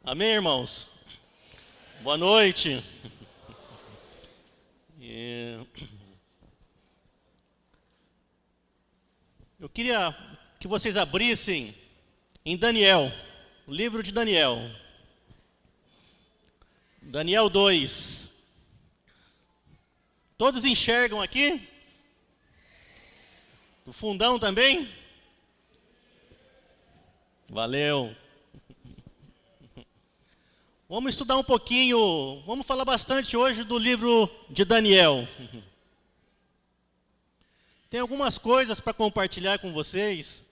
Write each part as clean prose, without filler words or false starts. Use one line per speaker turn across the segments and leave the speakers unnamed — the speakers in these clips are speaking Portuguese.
Amém, irmãos? Boa noite. Eu queria que vocês abrissem em Daniel, o livro de Daniel. Daniel 2. Todos enxergam aqui? O fundão também? Valeu. Vamos estudar um pouquinho, vamos falar bastante hoje do livro de Daniel. Tem algumas coisas para compartilhar com vocês.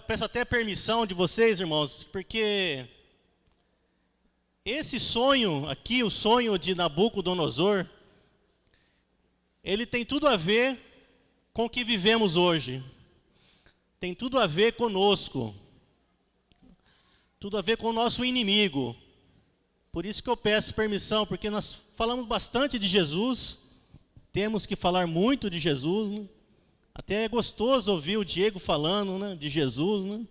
Peço até permissão de vocês, irmãos, porque esse sonho aqui, o sonho de Nabucodonosor, ele tem tudo a ver com o que vivemos hoje. Tem tudo a ver conosco. Tudo a ver com o nosso inimigo. Por isso que eu peço permissão, porque nós falamos bastante de Jesus, temos que falar muito de Jesus, né? Até é gostoso ouvir o Diego falando, né, de Jesus, né?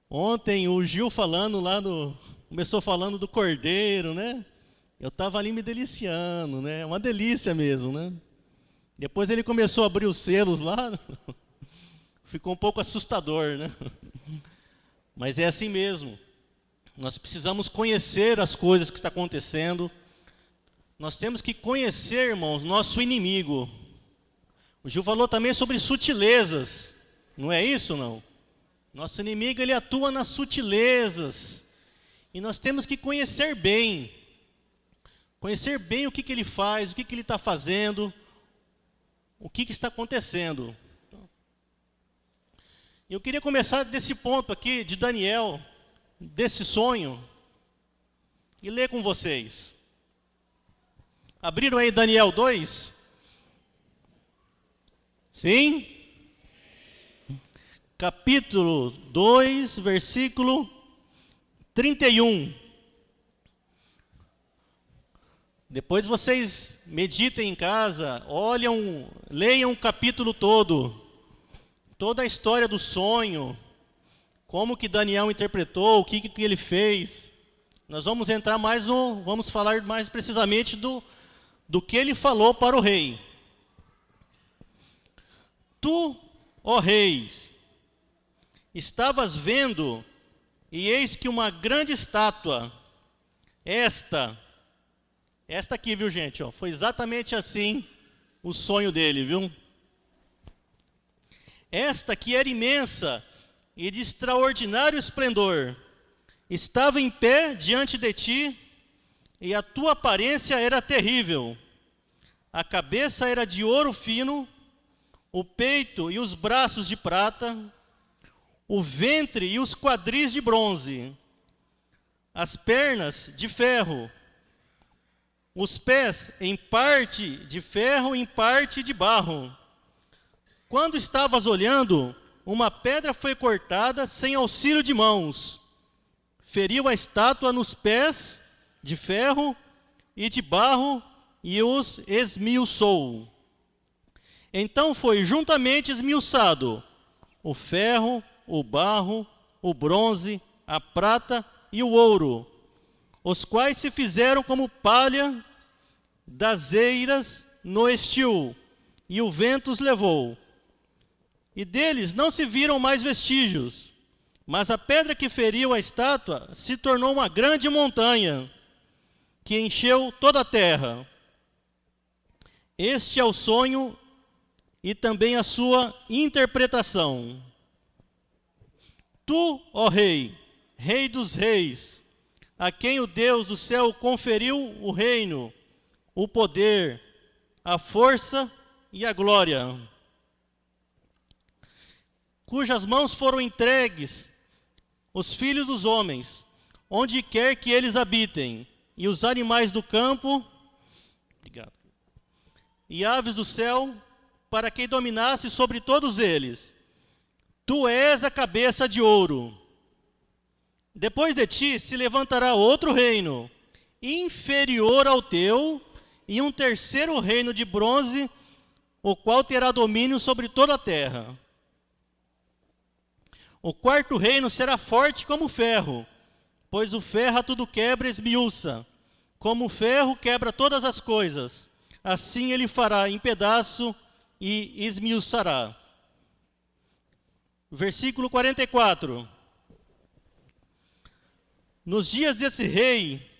Ontem o Gil falando começou falando do Cordeiro, né? Eu estava ali me deliciando, né? É uma delícia mesmo, né? Depois ele começou a abrir os selos lá, ficou um pouco assustador, né? Mas é assim mesmo. Nós precisamos conhecer as coisas que estão acontecendo. Nós temos que conhecer, irmãos, nosso inimigo. O Gil falou também sobre sutilezas. Não é isso, não? Nosso inimigo, ele atua nas sutilezas. E nós temos que conhecer bem. Conhecer bem o que ele faz, o que ele está fazendo, o que está acontecendo. Eu queria começar desse ponto aqui, de Daniel, desse sonho, e ler com vocês. Abriram aí Daniel 2? Sim? Capítulo 2, versículo 31. Depois vocês meditem em casa, leiam o capítulo todo. Toda a história do sonho, como que Daniel interpretou, o que ele fez. Nós vamos entrar vamos falar mais precisamente do que ele falou para o rei. Tu, ó rei, estavas vendo, e eis que uma grande estátua, esta aqui, viu, gente, ó, foi exatamente assim o sonho dele, viu? Esta que era imensa e de extraordinário esplendor, estava em pé diante de ti, e a tua aparência era terrível. A cabeça era de ouro fino, o peito e os braços de prata, o ventre e os quadris de bronze, as pernas de ferro, os pés em parte de ferro, em parte de barro. Quando estavas olhando, uma pedra foi cortada sem auxílio de mãos. Feriu a estátua nos pés de ferro e de barro e os esmiuçou. Então foi juntamente esmiuçado o ferro, o barro, o bronze, a prata e o ouro, os quais se fizeram como palha das eiras no estio, e o vento os levou. E deles não se viram mais vestígios, mas a pedra que feriu a estátua se tornou uma grande montanha, que encheu toda a terra. Este é o sonho e também a sua interpretação. Tu, ó rei, rei dos reis, a quem o Deus do céu conferiu o reino, o poder, a força e a glória, cujas mãos foram entregues os filhos dos homens, onde quer que eles habitem, e os animais do campo, e aves do céu, para que dominasse sobre todos eles. Tu és a cabeça de ouro. Depois de ti se levantará outro reino, inferior ao teu, e um terceiro reino de bronze, o qual terá domínio sobre toda a terra. O quarto reino será forte como ferro, pois o ferro a tudo quebra e esmiuça. Como o ferro quebra todas as coisas, assim ele fará em pedaço e esmiuçará. Versículo 44. Nos dias desse rei,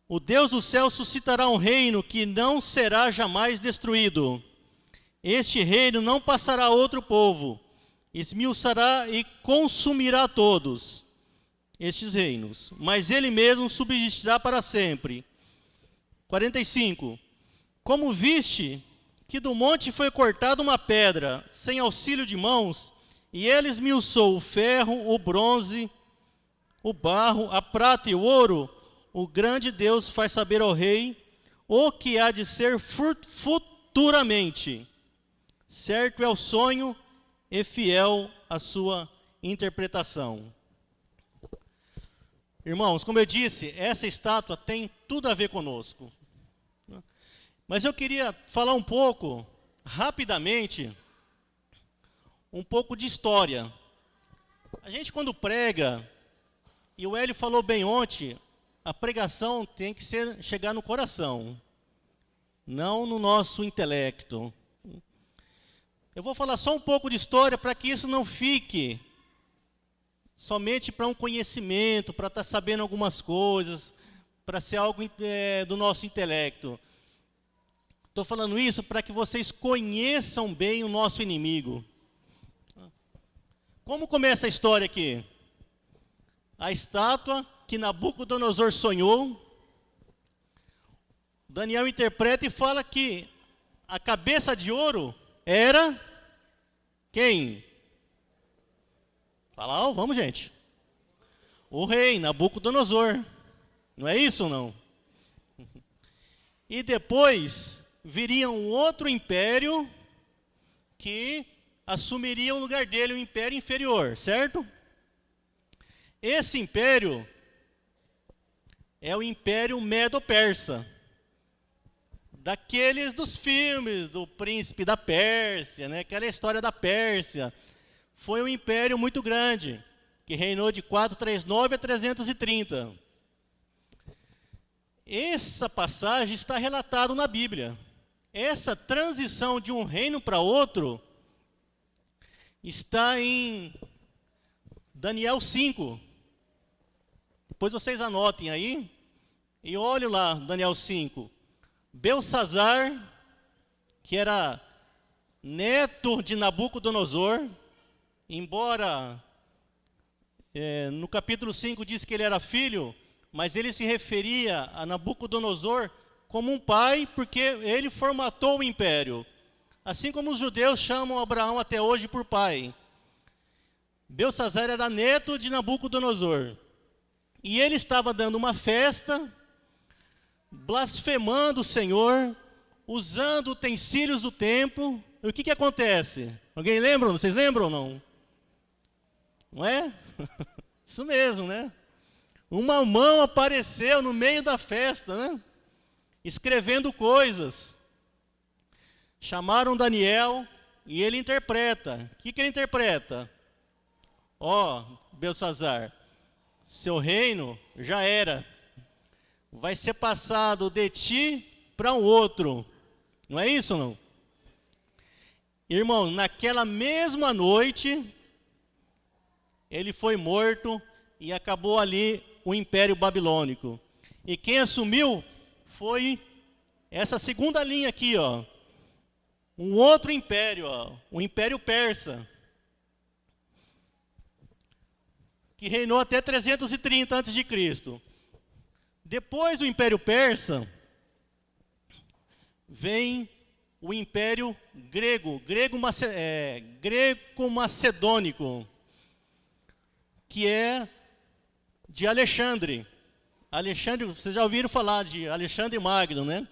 o Deus do céu suscitará um reino que não será jamais destruído. Este reino não passará a outro povo, esmiuçará e consumirá todos estes reinos, mas ele mesmo subsistirá para sempre. 45. Como viste que do monte foi cortada uma pedra, sem auxílio de mãos, e ele esmiuçou o ferro, o bronze, o barro, a prata e o ouro, o grande Deus faz saber ao rei o que há de ser futuramente. Certo é o sonho e fiel a sua interpretação. Irmãos, como eu disse, essa estátua tem tudo a ver conosco. Mas eu queria falar um pouco, rapidamente, um pouco de história. A gente quando prega, e o Hélio falou bem ontem, a pregação tem que chegar no coração, não no nosso intelecto. Eu vou falar só um pouco de história para que isso não fique somente para um conhecimento, para estar sabendo algumas coisas, para ser algo do nosso intelecto. Estou falando isso para que vocês conheçam bem o nosso inimigo. Como começa a história aqui? A estátua que Nabucodonosor sonhou, Daniel interpreta e fala que a cabeça de ouro era quem? Fala, vamos gente. O rei Nabucodonosor. Não é isso ou não? E depois viria um outro império que assumiria o lugar dele, o império inferior, certo? Esse império é o Império Medo-Persa, daqueles dos filmes do príncipe da Pérsia, né? Aquela história da Pérsia. Foi um império muito grande, que reinou de 439 a 330. Essa passagem está relatada na Bíblia. Essa transição de um reino para outro está em Daniel 5. Depois vocês anotem aí e olhem lá, Daniel 5. Belsazar, que era neto de Nabucodonosor, embora no capítulo 5 diz que ele era filho, mas ele se referia a Nabucodonosor como um pai, porque ele formatou o império. Assim como os judeus chamam Abraão até hoje por pai. Belsazar era neto de Nabucodonosor. E ele estava dando uma festa, blasfemando o Senhor, usando utensílios do templo. E o que acontece? Alguém lembra? Vocês lembram ou não? Não é? Isso mesmo, né? Uma mão apareceu no meio da festa, né? Escrevendo coisas. Chamaram Daniel e ele interpreta. O que ele interpreta? Belsazar, seu reino já era. Vai ser passado de ti para um outro. Não é isso ou não? Irmão, naquela mesma noite, ele foi morto e acabou ali o Império Babilônico. E quem assumiu foi essa segunda linha aqui, um outro império, o Império Persa, que reinou até 330 a.C. Depois do Império Persa, vem o Império Greco-Macedônico, que é de Alexandre. Vocês já ouviram falar de Alexandre Magno, né?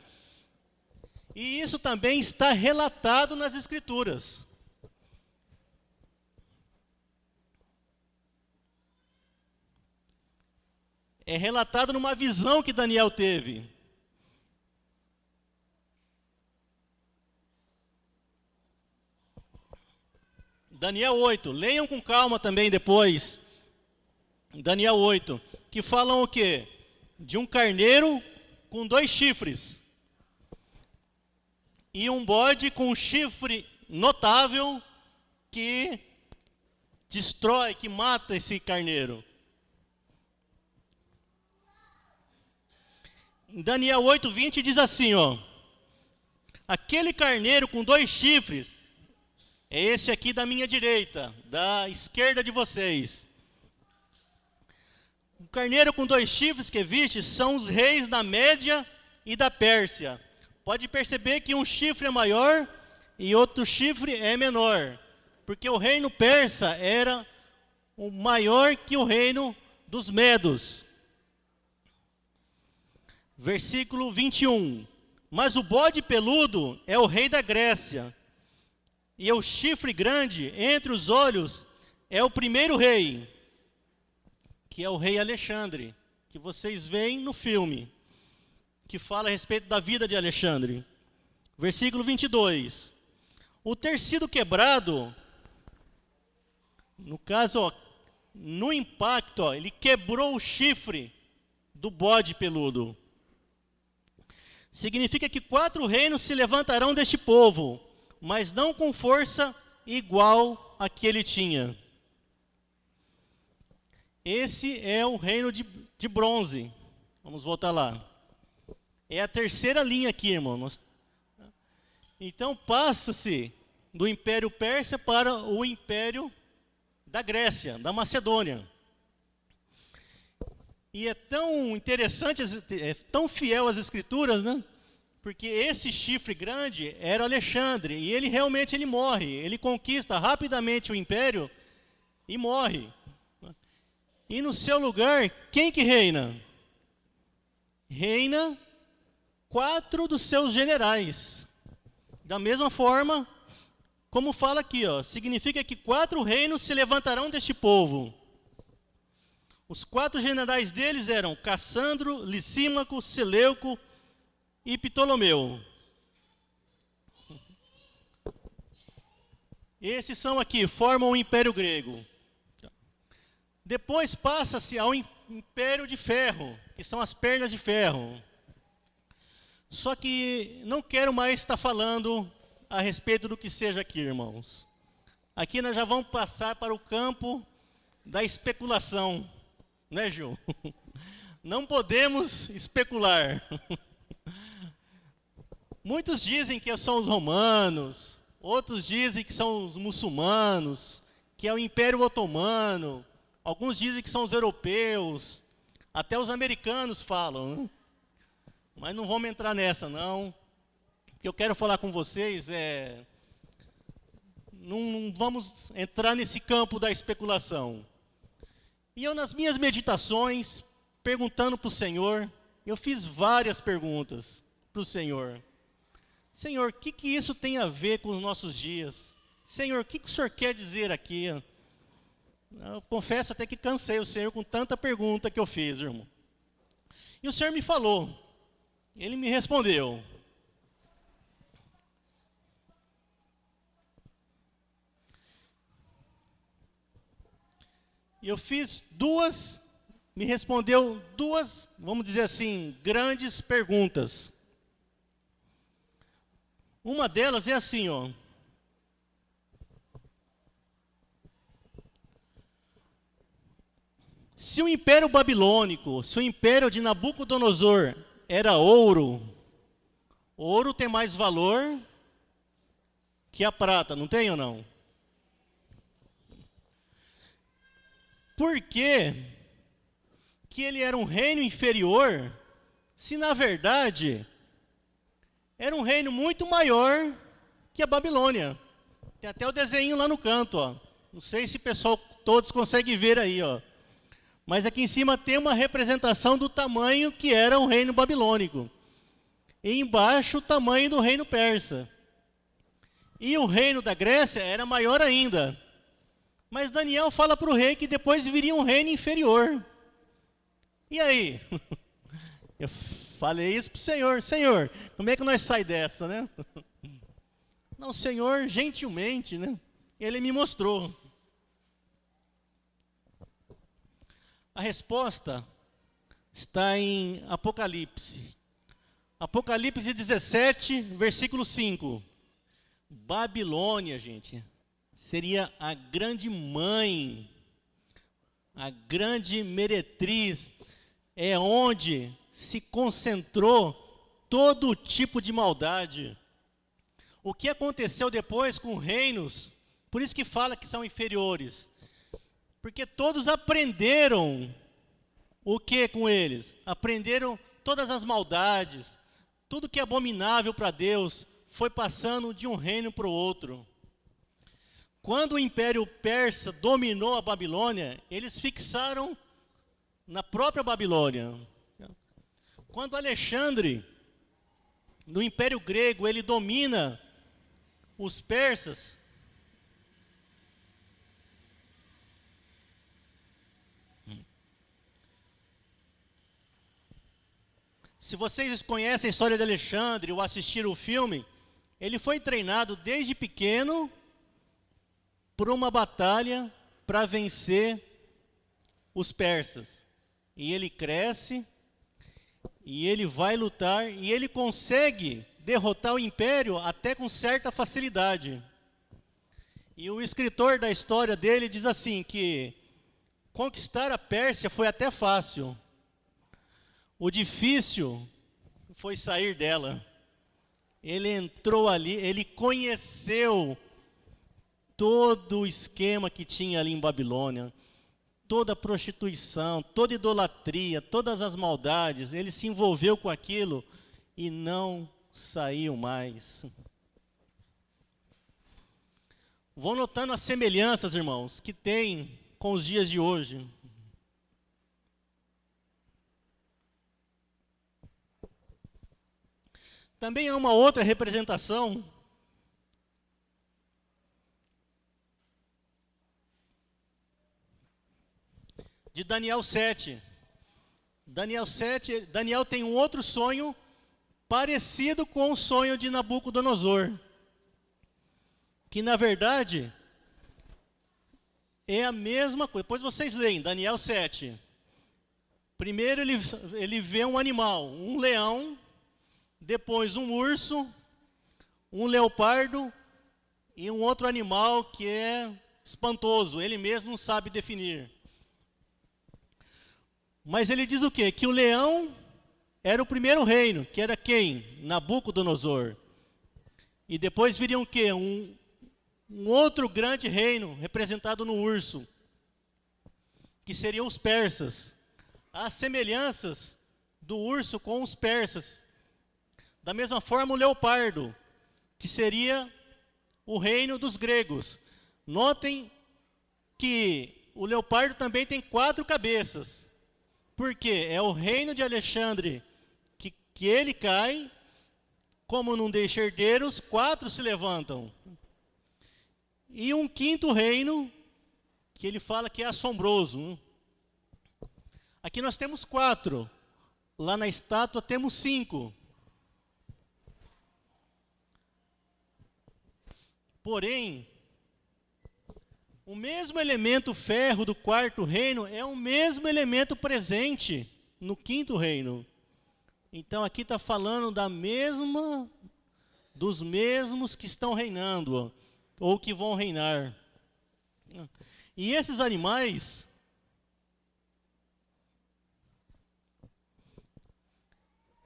E isso também está relatado nas Escrituras. É relatado numa visão que Daniel teve. Daniel 8, leiam com calma também depois. Daniel 8, que falam o quê? De um carneiro com 2 chifres. E um bode com um chifre notável que destrói, que mata esse carneiro. Em Daniel 8:20 diz assim, ó: aquele carneiro com 2 chifres é esse aqui da minha direita, da esquerda de vocês. O carneiro com 2 chifres que viste são os reis da Média e da Pérsia. Pode perceber que um chifre é maior e outro chifre é menor, porque o reino persa era o maior que o reino dos medos. Versículo 21. Mas o bode peludo é o rei da Grécia, e o chifre grande entre os olhos é o primeiro rei, que é o rei Alexandre, que vocês veem no filme, que fala a respeito da vida de Alexandre. Versículo 22. O ter sido quebrado, no caso, ó, no impacto, ó, ele quebrou o chifre do bode peludo. Significa que 4 reinos se levantarão deste povo, mas não com força igual a que ele tinha. Esse é o reino de bronze. Vamos voltar lá. É a terceira linha aqui, irmão. Então passa-se do Império Persa para o Império da Grécia, da Macedônia. E é tão interessante, é tão fiel às Escrituras, né? Porque esse chifre grande era Alexandre, e ele realmente morre. Ele conquista rapidamente o império e morre. E no seu lugar, quem que reina? Reina 4 dos seus generais. Da mesma forma, como fala aqui, ó, significa que 4 reinos se levantarão deste povo. Os 4 generais deles eram Cassandro, Licímaco, Seleuco e Ptolomeu. Esses são aqui, formam o Império Grego. Depois passa-se ao Império de Ferro, que são as pernas de ferro. Só que não quero mais estar falando a respeito do que seja aqui, irmãos. Aqui nós já vamos passar para o campo da especulação. Né, Gil? Não podemos especular. Muitos dizem que são os romanos, outros dizem que são os muçulmanos, que é o Império Otomano, alguns dizem que são os europeus, até os americanos falam, né? Mas não vamos entrar nessa, não. O que eu quero falar com vocês é... Não vamos entrar nesse campo da especulação. E eu, nas minhas meditações, perguntando para o Senhor, eu fiz várias perguntas para o Senhor. Senhor, o que isso tem a ver com os nossos dias? Senhor, o que o Senhor quer dizer aqui? Eu confesso até que cansei o Senhor com tanta pergunta que eu fiz, irmão. E o Senhor me falou, Ele me respondeu. Eu fiz me respondeu 2, vamos dizer assim, grandes perguntas. Uma delas é assim, ó. Se o Império Babilônico, se o Império de Nabucodonosor era ouro, ouro tem mais valor que a prata, não tem ou não? Por que ele era um reino inferior, se na verdade era um reino muito maior que a Babilônia? Tem até o desenho lá no canto, ó. Não sei se o pessoal todos conseguem ver aí, ó. Mas aqui em cima tem uma representação do tamanho que era o reino babilônico. E embaixo o tamanho do reino persa. E o reino da Grécia era maior ainda. Mas Daniel fala para o rei que depois viria um reino inferior. E aí? Eu falei isso para o Senhor. Senhor, como é que nós saímos dessa, né? Não, o Senhor, gentilmente, né? Ele me mostrou. A resposta está em Apocalipse. Apocalipse 17, versículo 5. Babilônia, gente, seria a grande mãe, a grande meretriz, é onde se concentrou todo tipo de maldade. O que aconteceu depois com reinos, por isso que fala que são inferiores, porque todos aprenderam o que com eles? Aprenderam todas as maldades, tudo que é abominável para Deus, foi passando de um reino para o outro. Quando o Império Persa dominou a Babilônia, eles fixaram na própria Babilônia. Quando Alexandre, no Império Grego, ele domina os persas, se vocês conhecem a história de Alexandre ou assistiram o filme, ele foi treinado desde pequeno por uma batalha para vencer os persas. E ele cresce, e ele vai lutar, e ele consegue derrotar o império até com certa facilidade. E o escritor da história dele diz assim, que conquistar a Pérsia foi até fácil. O difícil foi sair dela. Ele entrou ali, ele conheceu todo o esquema que tinha ali em Babilônia, toda a prostituição, toda a idolatria, todas as maldades, ele se envolveu com aquilo e não saiu mais. Vão notando as semelhanças, irmãos, que tem com os dias de hoje. Também há uma outra representação de Daniel 7. Daniel 7, Daniel tem um outro sonho parecido com o sonho de Nabucodonosor, que na verdade é a mesma coisa. Depois vocês leem, Daniel 7. Primeiro ele vê um animal, um leão, depois um urso, um leopardo e um outro animal que é espantoso, ele mesmo não sabe definir. Mas ele diz o quê? Que o leão era o primeiro reino, que era quem? Nabucodonosor. E depois viria o quê? Um outro grande reino, representado no urso, que seriam os persas. Há semelhanças do urso com os persas. Da mesma forma o leopardo, que seria o reino dos gregos. Notem que o leopardo também tem 4 cabeças. Por quê? É o reino de Alexandre que ele cai, como não deixa herdeiros, 4 se levantam. E um quinto reino, que ele fala que é assombroso. Aqui nós temos 4. Lá na estátua temos 5. Porém, o mesmo elemento ferro do 4º reino é o mesmo elemento presente no 5º reino. Então aqui está falando dos mesmos que estão reinando, ou que vão reinar. E esses animais,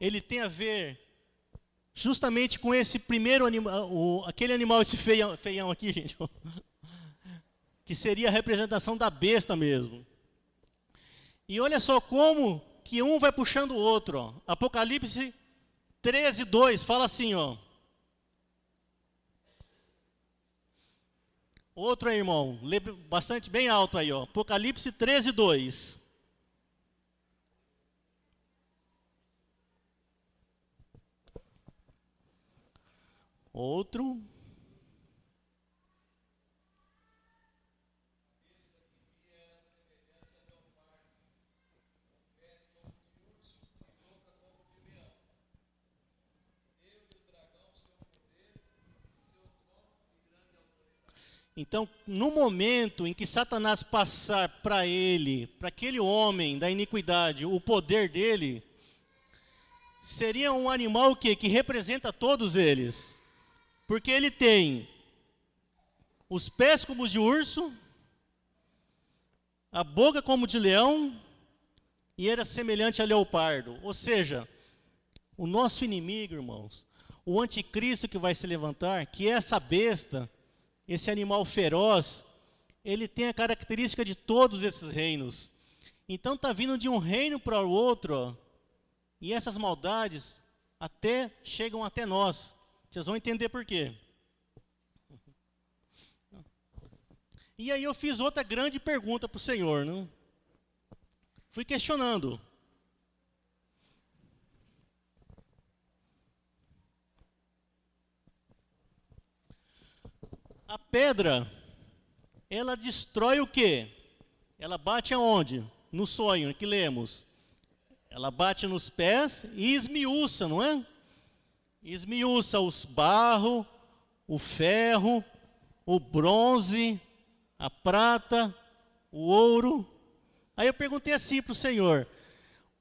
ele tem a ver justamente com esse primeiro animal, aquele animal, esse feião aqui, gente, que seria a representação da besta mesmo. E olha só como que um vai puxando o outro. Ó. Apocalipse 13, 2, fala assim, ó. Outro aí, irmão, lê bastante, bem alto aí, ó. Apocalipse 13, 2. Outro. Então, no momento em que Satanás passar para ele, para aquele homem da iniquidade, o poder dele, seria um animal que representa todos eles. Porque ele tem os pés como os de urso, a boca como de leão, e era semelhante a leopardo. Ou seja, o nosso inimigo, irmãos, o anticristo que vai se levantar, que é essa besta, esse animal feroz, ele tem a característica de todos esses reinos. Então está vindo de um reino para o outro, ó, e essas maldades até chegam até nós. Vocês vão entender por quê. E aí eu fiz outra grande pergunta para o Senhor, né? Fui questionando. A pedra, ela destrói o quê? Ela bate aonde? No sonho que lemos. Ela bate nos pés e esmiuça, não é? Esmiuça os barro, o ferro, o bronze, a prata, o ouro. Aí eu perguntei assim para o Senhor,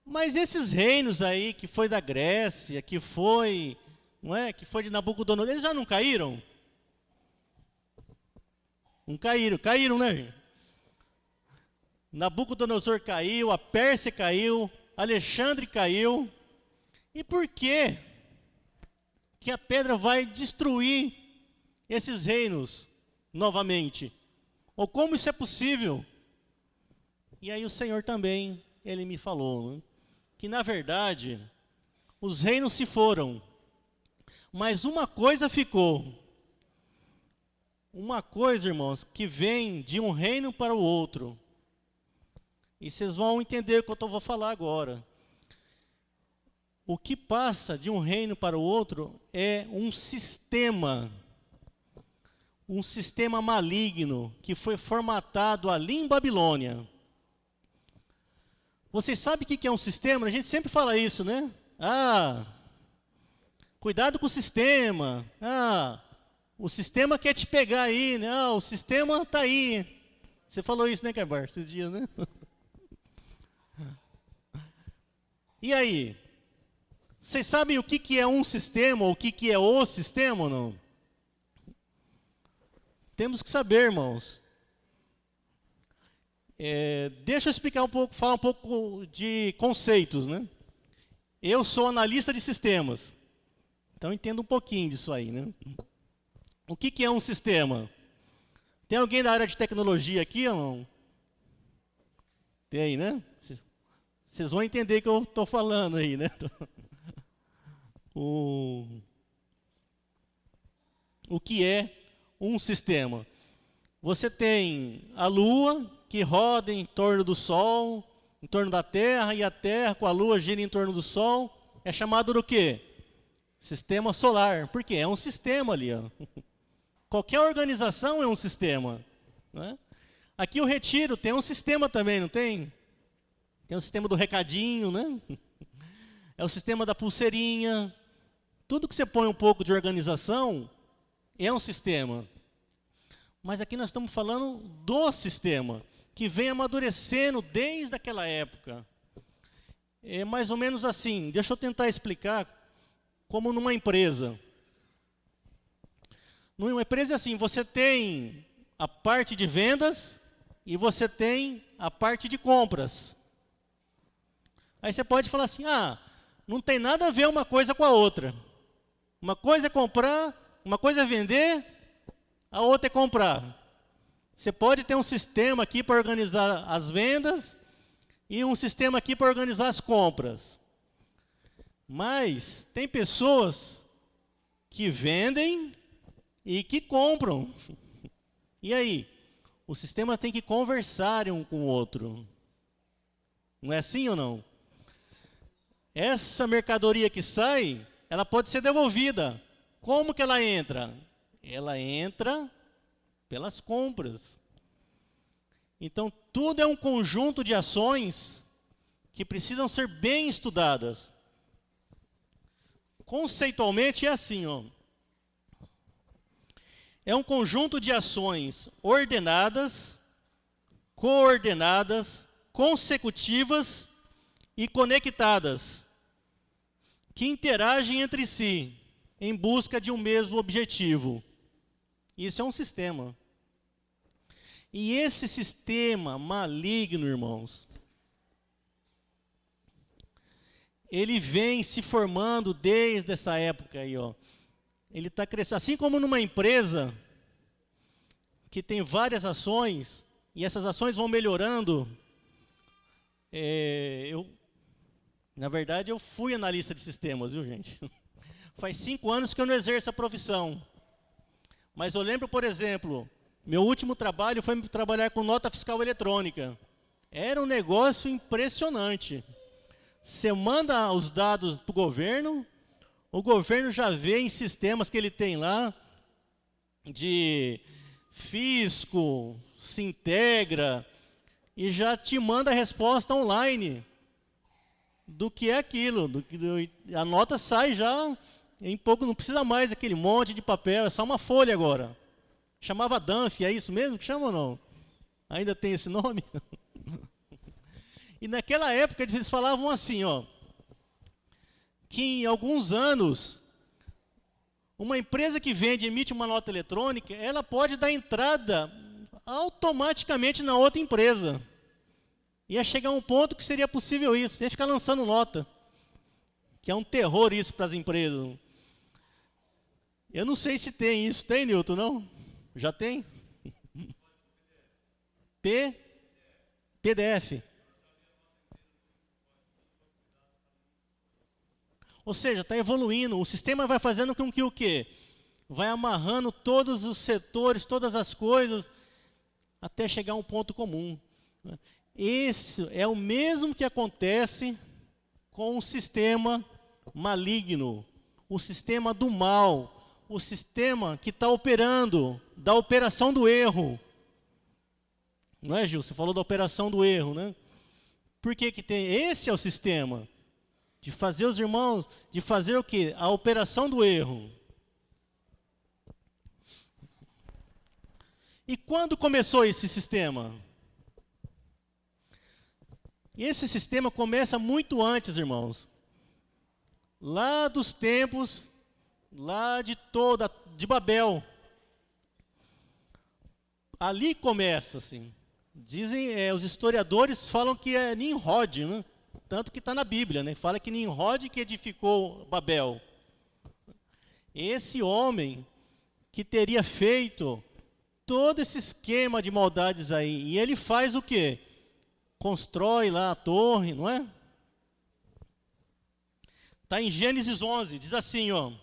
mas esses reinos aí, que foi da Grécia, que foi, não é? Que foi de Nabucodonosor, eles já não caíram? Não caíram, caíram, né, gente? Nabucodonosor caiu, a Pérsia caiu, Alexandre caiu. E por que que a pedra vai destruir esses reinos novamente? Ou como isso é possível? E aí o Senhor também, ele me falou, né, que na verdade, os reinos se foram, mas uma coisa ficou. Uma coisa, irmãos, que vem de um reino para o outro. E vocês vão entender o que eu vou falar agora. O que passa de um reino para o outro é um sistema maligno que foi formatado ali em Babilônia. Vocês sabem o que é um sistema? A gente sempre fala isso, né? Cuidado com o sistema. O sistema quer te pegar aí, né? O sistema está aí. Você falou isso, né, Carbar, esses dias, né? E aí? Vocês sabem o que é um sistema, ou o que é o sistema ou não? Temos que saber, irmãos. Deixa eu explicar um pouco, falar um pouco de conceitos, né? Eu sou analista de sistemas, então entendo um pouquinho disso aí, né? O que é um sistema? Tem alguém da área de tecnologia aqui ou não? Tem, né? Vocês vão entender o que eu estou falando aí, né? O que é um sistema? Você tem a Lua, que roda em torno do Sol, em torno da Terra, e a Terra com a Lua gira em torno do Sol. É chamado do quê? Sistema solar. Por quê? É um sistema ali, ó. Qualquer organização é um sistema, né? Aqui o Retiro tem um sistema também, não tem? Tem o sistema do recadinho, né? É o sistema da pulseirinha. Tudo que você põe um pouco de organização é um sistema. Mas aqui nós estamos falando do sistema, que vem amadurecendo desde aquela época. É mais ou menos assim, deixa eu tentar explicar, como numa empresa. Numa empresa é assim, você tem a parte de vendas e você tem a parte de compras. Aí você pode falar assim, não tem nada a ver uma coisa com a outra. Uma coisa é comprar, uma coisa é vender, a outra é comprar. Você pode ter um sistema aqui para organizar as vendas e um sistema aqui para organizar as compras. Mas tem pessoas que vendem e que compram. E aí? O sistema tem que conversar um com o outro. Não é assim ou não? Essa mercadoria que sai, ela pode ser devolvida. Como que ela entra? Ela entra pelas compras. Então, tudo é um conjunto de ações que precisam ser bem estudadas. Conceitualmente é assim, ó. é um conjunto de ações ordenadas, coordenadas, consecutivas e conectadas, que interagem entre si em busca de um mesmo objetivo. Isso é um sistema. E esse sistema maligno, irmãos, ele vem se formando desde essa época aí, ó. Ele está crescendo, assim como numa empresa que tem várias ações, e essas ações vão melhorando. Na verdade, eu fui analista de sistemas, viu, gente? Faz 5 anos que eu não exerço a profissão. Mas eu lembro, por exemplo, meu último trabalho foi trabalhar com nota fiscal eletrônica. Era um negócio impressionante. Você manda os dados para o governo já vê em sistemas que ele tem lá, de fisco, se integra, e já te manda a resposta online do que é aquilo. A nota sai já em pouco, não precisa mais aquele monte de papel, é só uma folha agora. Chamava Danf, é isso mesmo que chama ou não? Ainda tem esse nome? E naquela época eles falavam assim, ó, que em alguns anos, uma empresa que vende e emite uma nota eletrônica, ela pode dar entrada automaticamente na outra empresa. Ia chegar um ponto que seria possível isso, sem ficar lançando nota. Que é um terror isso para as empresas. Eu não sei se tem isso. Tem, Nilton, não? Já tem? PDF. Ou seja, está evoluindo. O sistema vai fazendo com que o quê? Vai amarrando todos os setores, todas as coisas, até chegar a um ponto comum. Esse é o mesmo que acontece com o sistema maligno, o sistema do mal, o sistema que está operando, da operação do erro. Não é, Gil? Você falou da operação do erro, né? Por que que tem? Esse é o sistema. De fazer os irmãos, de fazer o quê? A operação do erro. E quando começou esse sistema? E esse sistema começa muito antes, irmãos. Lá dos tempos, lá de Babel. Ali começa, assim. Dizem, os historiadores falam que é Nimrod, né? Tanto que está na Bíblia, né? Fala que Nimrod que edificou Babel. Esse homem que teria feito todo esse esquema de maldades aí. E ele faz o quê? Constrói lá a torre, não é? Está em Gênesis 11, diz assim, ó.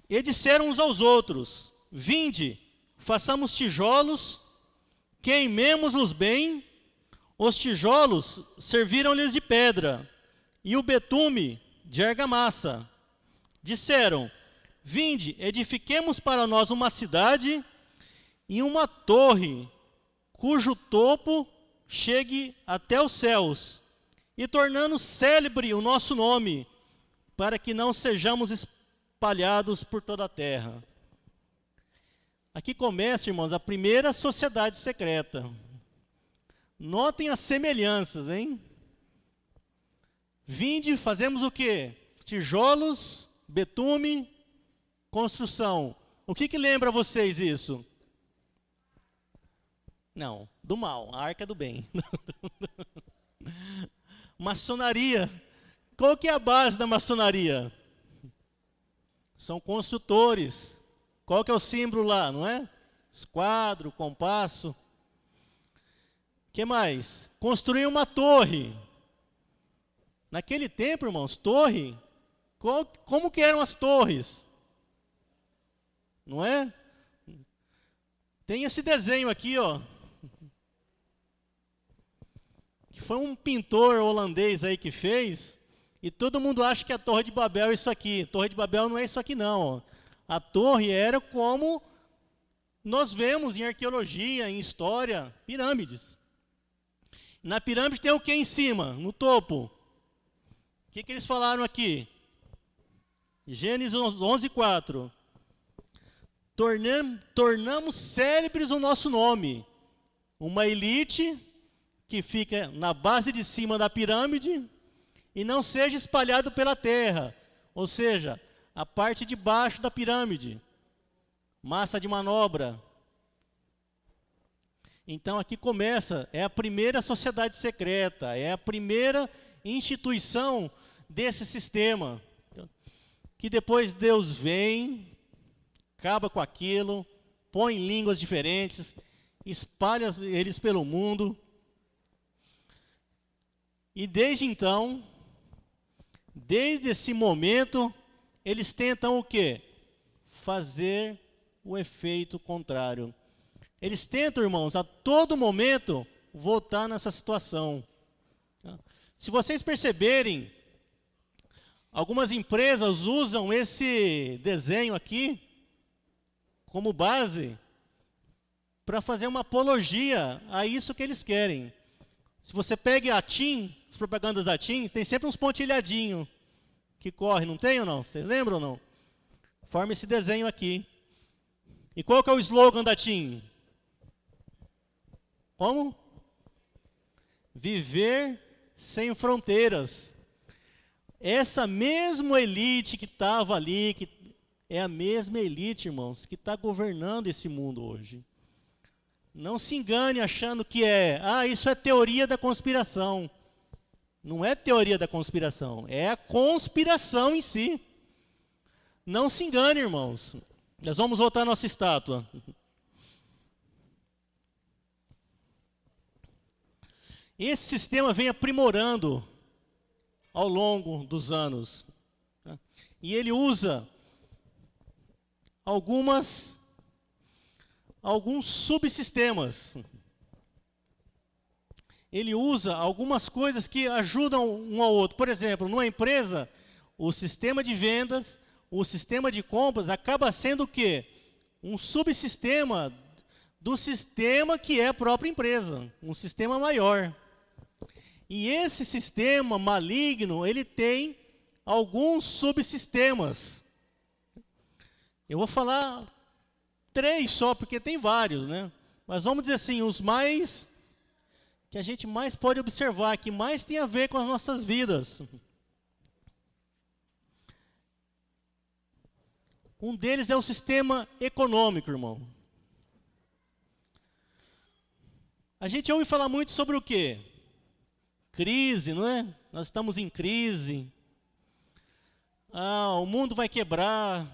E disseram uns aos outros, vinde, façamos tijolos, queimemos-los bem. Os tijolos serviram-lhes de pedra, e o betume de argamassa. Disseram, vinde, edifiquemos para nós uma cidade e uma torre, cujo topo chegue até os céus, e tornando célebre o nosso nome, para que não sejamos espalhados por toda a terra. Aqui começa, irmãos, a primeira sociedade secreta. Notem as semelhanças, hein? Vinde, fazemos o quê? Tijolos, betume, construção. O que lembra a vocês isso? Não, do mal, a arca do bem. Maçonaria. Qual que é a base da maçonaria? São construtores. Qual que é o símbolo lá, não é? Esquadro, compasso. O que mais? Construir uma torre. Naquele tempo, irmãos, torre, como que eram as torres? Não é? Tem esse desenho aqui, ó. Que foi um pintor holandês aí que fez, e todo mundo acha que a Torre de Babel é isso aqui. Torre de Babel não é isso aqui não, ó. A torre era como nós vemos em arqueologia, em história, pirâmides. Na pirâmide tem o que em cima, no topo? O que eles falaram aqui? Gênesis 11:4. Tornamos célebres o nosso nome. Uma elite que fica na base de cima da pirâmide e não seja espalhado pela terra. Ou seja, a parte de baixo da pirâmide. Massa de manobra. Então aqui começa, é a primeira sociedade secreta, é a primeira instituição desse sistema. Que depois Deus vem, acaba com aquilo, põe línguas diferentes, espalha eles pelo mundo. E desde então, desde esse momento, eles tentam o quê? Fazer o efeito contrário. Eles tentam, irmãos, a todo momento, voltar nessa situação. Se vocês perceberem, algumas empresas usam esse desenho aqui como base para fazer uma apologia a isso que eles querem. Se você pega a TIM, as propagandas da TIM, tem sempre uns pontilhadinhos que correm, não tem ou não? Vocês lembram ou não? Forma esse desenho aqui. E qual que é o slogan da TIM? Como? Viver sem fronteiras. Essa mesma elite que estava ali, que é a mesma elite, irmãos, que está governando esse mundo hoje. Não se engane achando que isso é teoria da conspiração. Não é teoria da conspiração, é a conspiração em si. Não se engane, irmãos. Nós vamos voltar à nossa estátua. Esse sistema vem aprimorando ao longo dos anos. E ele usa alguns subsistemas. Ele usa algumas coisas que ajudam um ao outro. Por exemplo, numa empresa, o sistema de vendas, o sistema de compras acaba sendo o quê? Um subsistema do sistema que é a própria empresa, um sistema maior. E esse sistema maligno, ele tem alguns subsistemas. Eu vou falar 3 só, porque tem vários, né? Mas vamos dizer assim, os mais, que a gente mais pode observar, que mais tem a ver com as nossas vidas. Um deles é o sistema econômico, irmão. A gente ouve falar muito sobre o quê? Crise, não é? Nós estamos em crise. O mundo vai quebrar.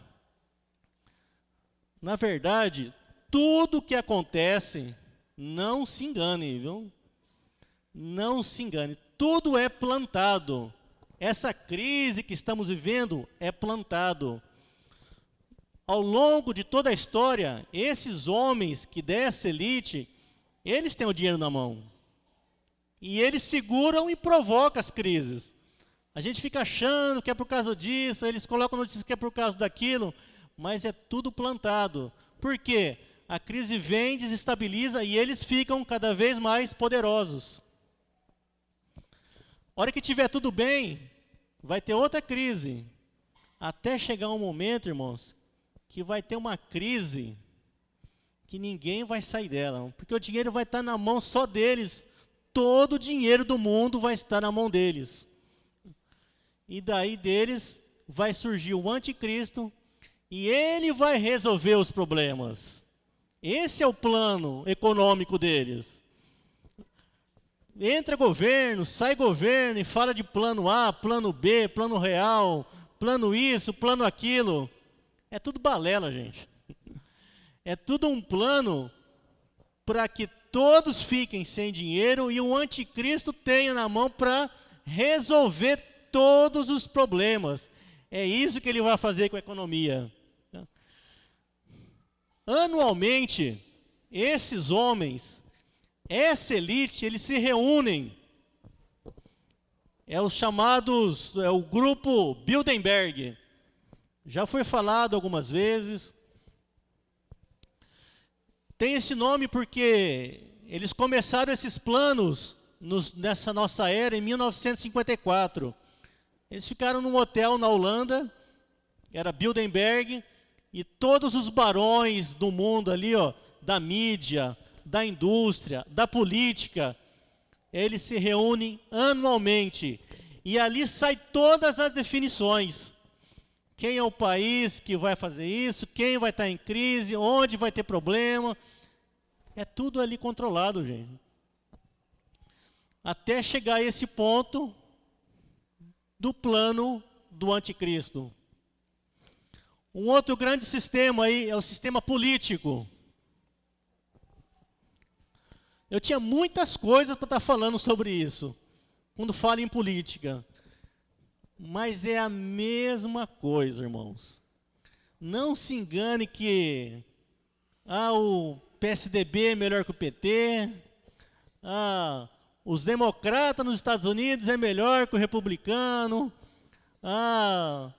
Na verdade, tudo que acontece, não se engane, viu? Não se engane. Tudo é plantado. Essa crise que estamos vivendo é plantado. Ao longo de toda a história, esses homens que dessa elite, eles têm o dinheiro na mão. E eles seguram e provocam as crises. A gente fica achando que é por causa disso, eles colocam notícias que é por causa daquilo, mas é tudo plantado. Por quê? A crise vem, desestabiliza e eles ficam cada vez mais poderosos. A hora que tiver tudo bem, vai ter outra crise. Até chegar um momento, irmãos, que vai ter uma crise que ninguém vai sair dela, porque o dinheiro vai estar na mão só deles. Todo o dinheiro do mundo vai estar na mão deles. E daí deles vai surgir o anticristo e ele vai resolver os problemas. Esse é o plano econômico deles. Entra governo, sai governo e fala de plano A, plano B, plano real, plano isso, plano aquilo. É tudo balela, gente. É tudo um plano para que todos fiquem sem dinheiro e o anticristo tenha na mão para resolver todos os problemas. É isso que ele vai fazer com a economia. Anualmente, esses homens, essa elite, eles se reúnem. É o grupo Bilderberg. Já foi falado algumas vezes. Tem esse nome porque eles começaram esses planos nessa nossa era em 1954. Eles ficaram num hotel na Holanda era Bilderberg e todos os barões do mundo ali, ó, da mídia, da indústria, da política, eles se reúnem anualmente e ali sai todas as definições. Quem é o país que vai fazer isso, quem vai estar em crise, onde vai ter problema. É tudo ali controlado, gente. Até chegar a esse ponto do plano do anticristo. Um outro grande sistema aí é o sistema político. Eu tinha muitas coisas para estar falando sobre isso, quando falo em política. Mas é a mesma coisa, irmãos. Não se engane que o PSDB é melhor que o PT, os democratas nos Estados Unidos é melhor que o republicano,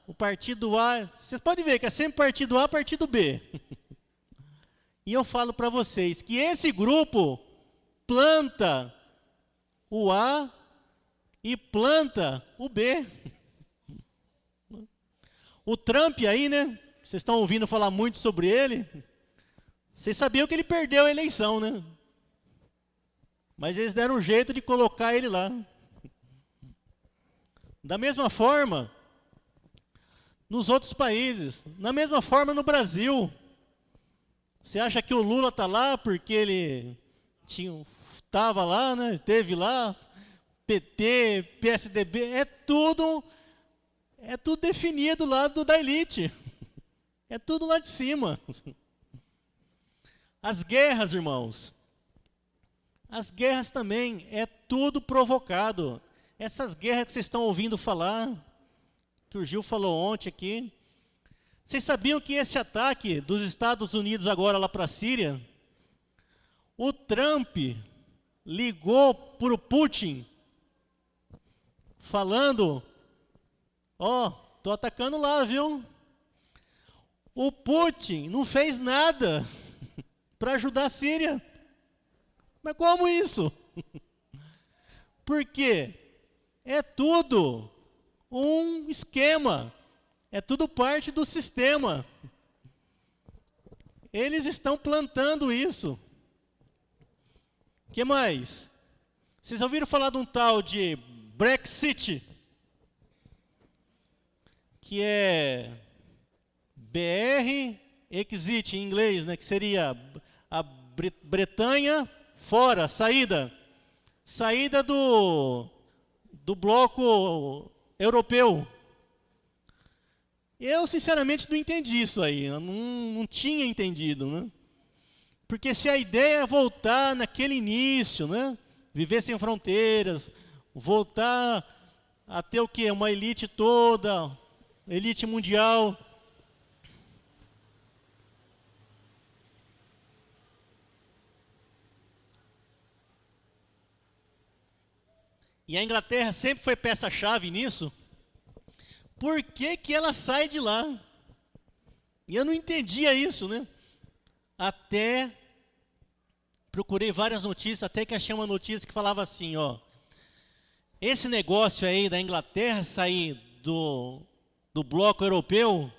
o partido A, vocês podem ver que é sempre partido A, partido B. E eu falo para vocês que esse grupo planta o A e planta o B. O Trump aí, né? Vocês estão ouvindo falar muito sobre ele. Vocês sabiam que ele perdeu a eleição, né? Mas eles deram um jeito de colocar ele lá. Da mesma forma, nos outros países. Da mesma forma no Brasil. Você acha que o Lula está lá porque ele estava lá, né? Teve lá, PT, PSDB, é tudo definido lá da elite. É tudo lá de cima. As guerras, irmãos. As guerras também, é tudo provocado. Essas guerras que vocês estão ouvindo falar, que o Gil falou ontem aqui. Vocês sabiam que esse ataque dos Estados Unidos agora lá para a Síria, o Trump ligou para o Putin, falando, estou atacando lá, viu? O Putin não fez nada para ajudar a Síria. Mas como isso? Porque é tudo um esquema, é tudo parte do sistema. Eles estão plantando isso. O que mais? Vocês ouviram falar de um tal de Brexit? Que é BR Exit em inglês, né? Que seria a Bretanha fora, saída do bloco europeu. Eu, sinceramente, não entendi isso aí, eu não tinha entendido, né? Porque se a ideia é voltar naquele início, né? Viver sem fronteiras, voltar a ter o quê? Uma elite toda, elite mundial. E a Inglaterra sempre foi peça-chave nisso. Por que que ela sai de lá? E eu não entendia isso, né? Até procurei várias notícias, até que achei uma notícia que falava assim, esse negócio aí da Inglaterra sair do bloco europeu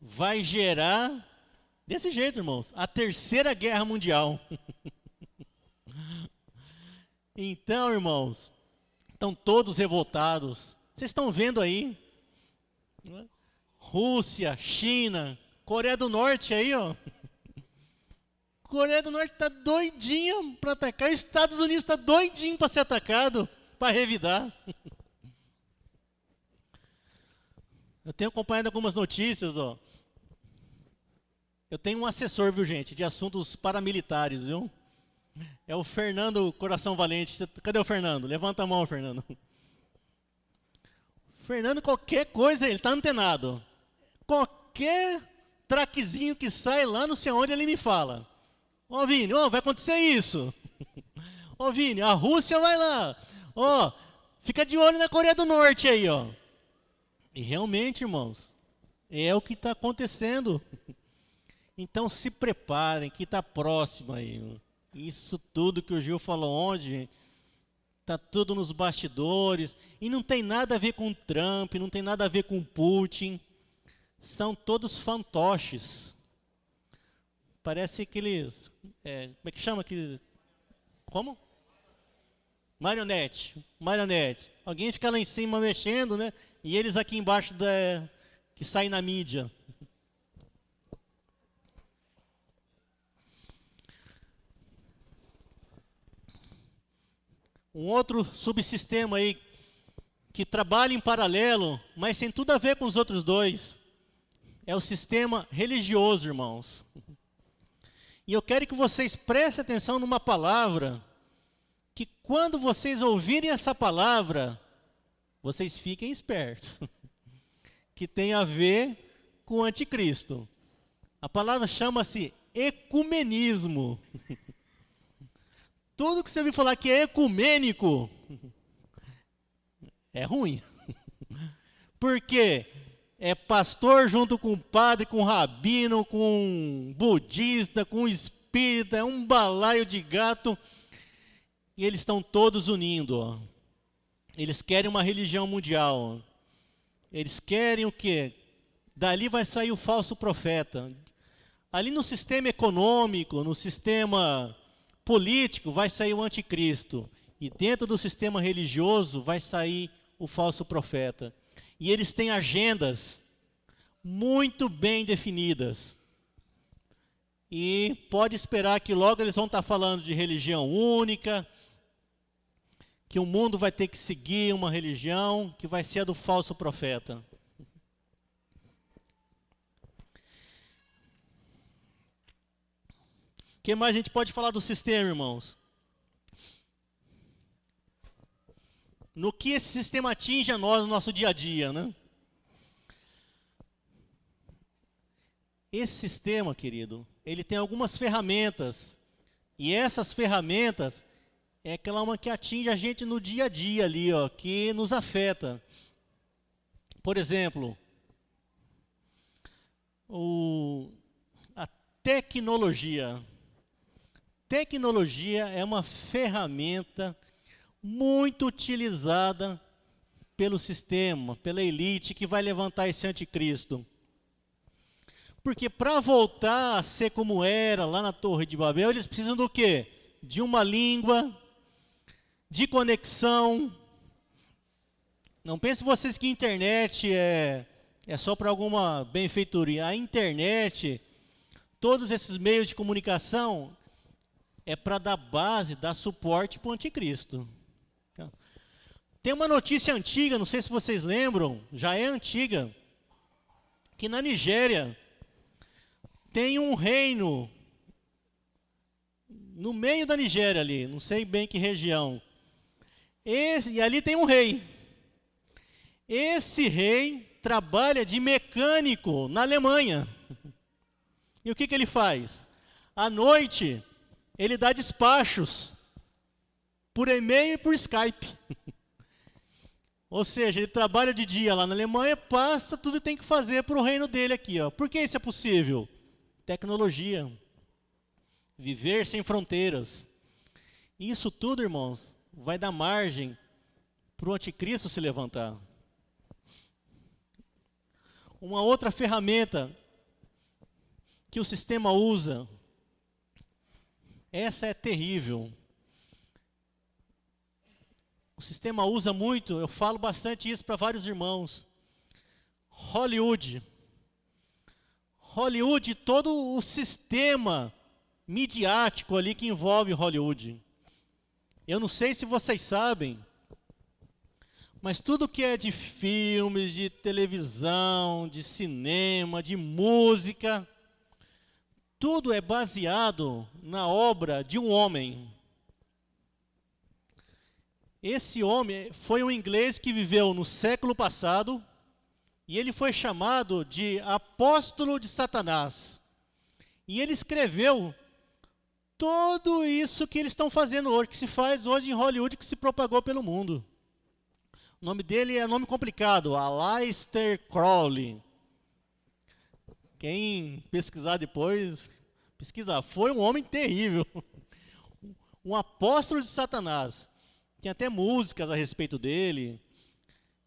vai gerar, desse jeito, irmãos, a Terceira Guerra Mundial. Então, irmãos, estão todos revoltados. Vocês estão vendo aí? Rússia, China, Coreia do Norte aí, Coreia do Norte está doidinha para atacar. Estados Unidos está doidinho para ser atacado, para revidar. Eu tenho acompanhado algumas notícias, Eu tenho um assessor, viu, gente, de assuntos paramilitares, viu? É o Fernando Coração Valente. Cadê o Fernando? Levanta a mão, Fernando. Fernando, qualquer coisa, ele está antenado. Qualquer traquezinho que sai lá, não sei onde, ele me fala. Vini, vai acontecer isso. Vini, a Rússia vai lá. Fica de olho na Coreia do Norte aí, E realmente, irmãos, é o que está acontecendo. Então se preparem, que está próximo aí. Isso tudo que o Gil falou ontem, está tudo nos bastidores. E não tem nada a ver com Trump, não tem nada a ver com Putin. são todos fantoches. Parece aqueles, como é que chama aqueles, como? Marionete. Alguém fica lá em cima mexendo, né? E eles aqui embaixo que saem na mídia. Um outro subsistema aí que trabalha em paralelo, mas tem tudo a ver com os outros dois, é o sistema religioso, irmãos. E eu quero que vocês prestem atenção numa palavra, que quando vocês ouvirem essa palavra, vocês fiquem espertos, que tem a ver com o anticristo. A palavra chama-se ecumenismo. Tudo que você ouvir falar que é ecumênico, é ruim. Porque é pastor junto com padre, com rabino, com budista, com espírita, é um balaio de gato. E eles estão todos unindo. Ó. Eles querem uma religião mundial. Eles querem o quê? Dali vai sair o falso profeta. Ali no sistema econômico, no sistema político, vai sair o anticristo. E dentro do sistema religioso vai sair o falso profeta. E eles têm agendas muito bem definidas. E pode esperar que logo eles vão estar falando de religião única, que o mundo vai ter que seguir uma religião que vai ser a do falso profeta. O que mais a gente pode falar do sistema, irmãos? No que esse sistema atinge a nós no nosso dia a dia, né? Esse sistema, querido, ele tem algumas ferramentas. E essas ferramentas é aquela uma que atinge a gente no dia a dia ali, ó, que nos afeta. Por exemplo, a tecnologia. Tecnologia é uma ferramenta muito utilizada pelo sistema, pela elite que vai levantar esse anticristo. Porque para voltar a ser como era lá na Torre de Babel, eles precisam do quê? De uma língua, de conexão. Não pense vocês que a internet é só para alguma benfeitoria. A internet, todos esses meios de comunicação, é para dar base, dar suporte para o anticristo. Tem uma notícia antiga, não sei se vocês lembram, já é antiga, que na Nigéria tem um reino, no meio da Nigéria ali, não sei bem que região, e ali tem um rei. Esse rei trabalha de mecânico na Alemanha. E o que ele faz? À noite, ele dá despachos por e-mail e por Skype. Ou seja, ele trabalha de dia lá na Alemanha, passa tudo que tem que fazer para o reino dele aqui. Ó. Por que isso é possível? Tecnologia. Viver sem fronteiras. Isso tudo, irmãos, vai dar margem para o anticristo se levantar. Uma outra ferramenta que o sistema usa, essa é terrível. O sistema usa muito, eu falo bastante isso para vários irmãos. Hollywood. Hollywood, todo o sistema midiático ali que envolve Hollywood. Eu não sei se vocês sabem, mas tudo que é de filmes, de televisão, de cinema, de música, tudo é baseado na obra de um homem. Esse homem foi um inglês que viveu no século passado e ele foi chamado de apóstolo de Satanás. E ele escreveu tudo isso que eles estão fazendo hoje, que se faz hoje em Hollywood, que se propagou pelo mundo. O nome dele é nome complicado, Aleister Crowley. Quem pesquisar depois, pesquisar. Foi um homem terrível. Um apóstolo de Satanás. Tem até músicas a respeito dele.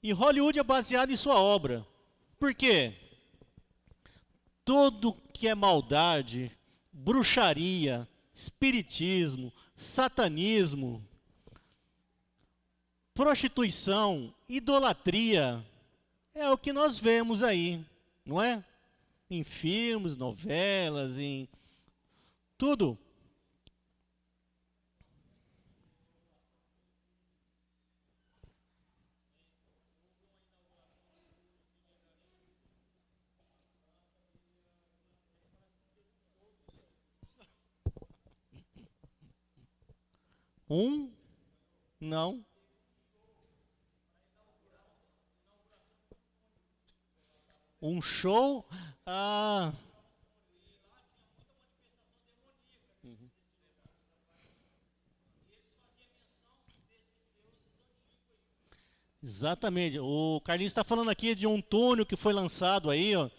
E Hollywood é baseado em sua obra. Por quê? tudo que é maldade, bruxaria, espiritismo, satanismo, prostituição, idolatria, é o que nós vemos aí, não é? Em filmes, novelas, em tudo. Um, não. Um show, ah, exatamente. O Carlinhos está falando aqui de um túnel que foi lançado aí, ó,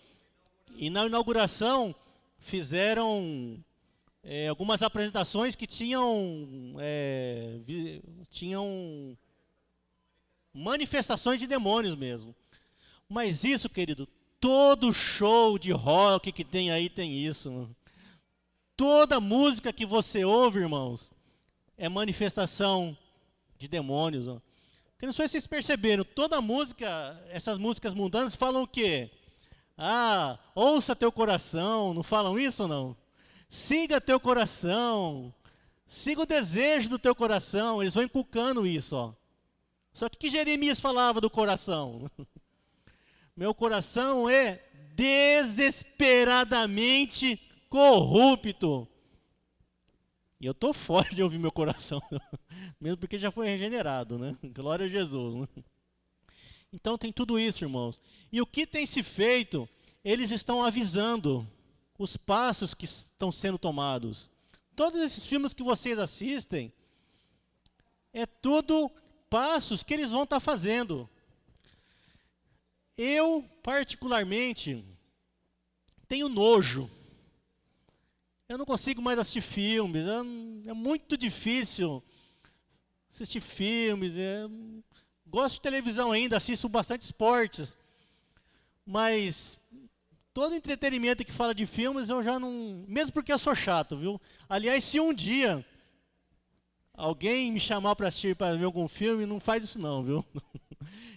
e na inauguração fizeram algumas apresentações que tinham manifestações de demônios mesmo. Mas isso, querido, todo show de rock que tem aí tem isso. Toda música que você ouve, irmãos, é manifestação de demônios. Ó. Porque não sei se vocês perceberam, toda música, essas músicas mundanas falam o quê? Ah, ouça teu coração, não falam isso ou não? Siga teu coração, siga o desejo do teu coração, eles vão inculcando isso, ó. Só que Jeremias falava do coração? Meu coração é desesperadamente corrupto. E eu estou fora de ouvir meu coração, mesmo porque já foi regenerado, né? Glória a Jesus. Né? Então tem tudo isso, irmãos. E o que tem se feito, eles estão avisando os passos que estão sendo tomados. Todos esses filmes que vocês assistem, é tudo passos que eles vão estar fazendo. Eu, particularmente, tenho nojo. Eu não consigo mais assistir filmes. É muito difícil assistir filmes. Gosto de televisão ainda, assisto bastante esportes. Mas todo entretenimento que fala de filmes, eu já não... Mesmo porque eu sou chato, viu? Aliás, se um dia alguém me chamar para assistir, para ver algum filme, não faz isso não, viu?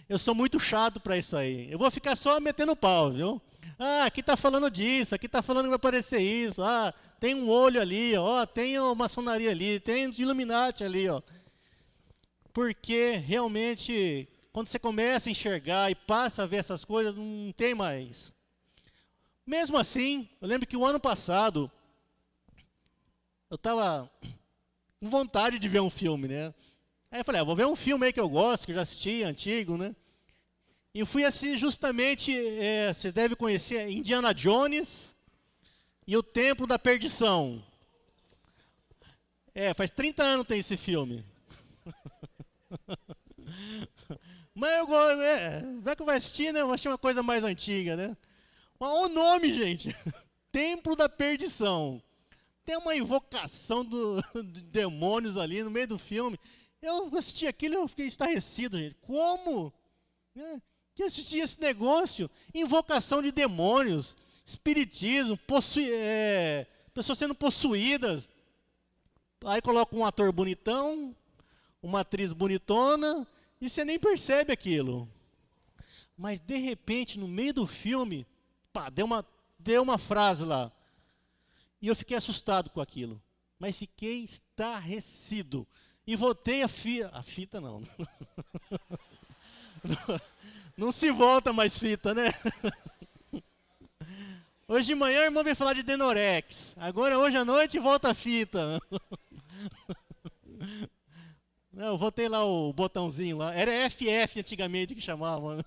Eu sou muito chato para isso aí. Eu vou ficar só metendo pau, viu? Ah, aqui está falando disso, aqui está falando que vai aparecer isso. Ah, tem um olho ali, ó, tem uma maçonaria ali, tem Illuminati ali, ó. Porque realmente, quando você começa a enxergar e passa a ver essas coisas, não tem mais. Mesmo assim, eu lembro que o ano passado, eu estava com vontade de ver um filme, né? Aí eu falei, vou ver um filme aí que eu gosto, que eu já assisti, antigo, né? E eu fui assistir justamente, vocês devem conhecer, Indiana Jones e o Templo da Perdição. Faz 30 anos tem esse filme. Mas eu gosto, já que eu vou assistir, né? Eu vou assistir uma coisa mais antiga, né? Mas olha o nome, gente. Templo da Perdição. Tem uma invocação de demônios ali no meio do filme. Eu assisti aquilo e eu fiquei estarrecido, gente. Como? Que assistir esse negócio? Invocação de demônios, espiritismo, pessoas sendo possuídas. Aí coloca um ator bonitão, uma atriz bonitona, e você nem percebe aquilo. Mas de repente, no meio do filme, pá, deu uma frase lá. E eu fiquei assustado com aquilo. Mas fiquei estarrecido. E voltei a fita não. Não se volta mais fita, né? Hoje de manhã a irmã veio falar de Denorex. Agora, hoje à noite, volta a fita. Não, eu voltei lá o botãozinho lá. Era FF antigamente que chamava.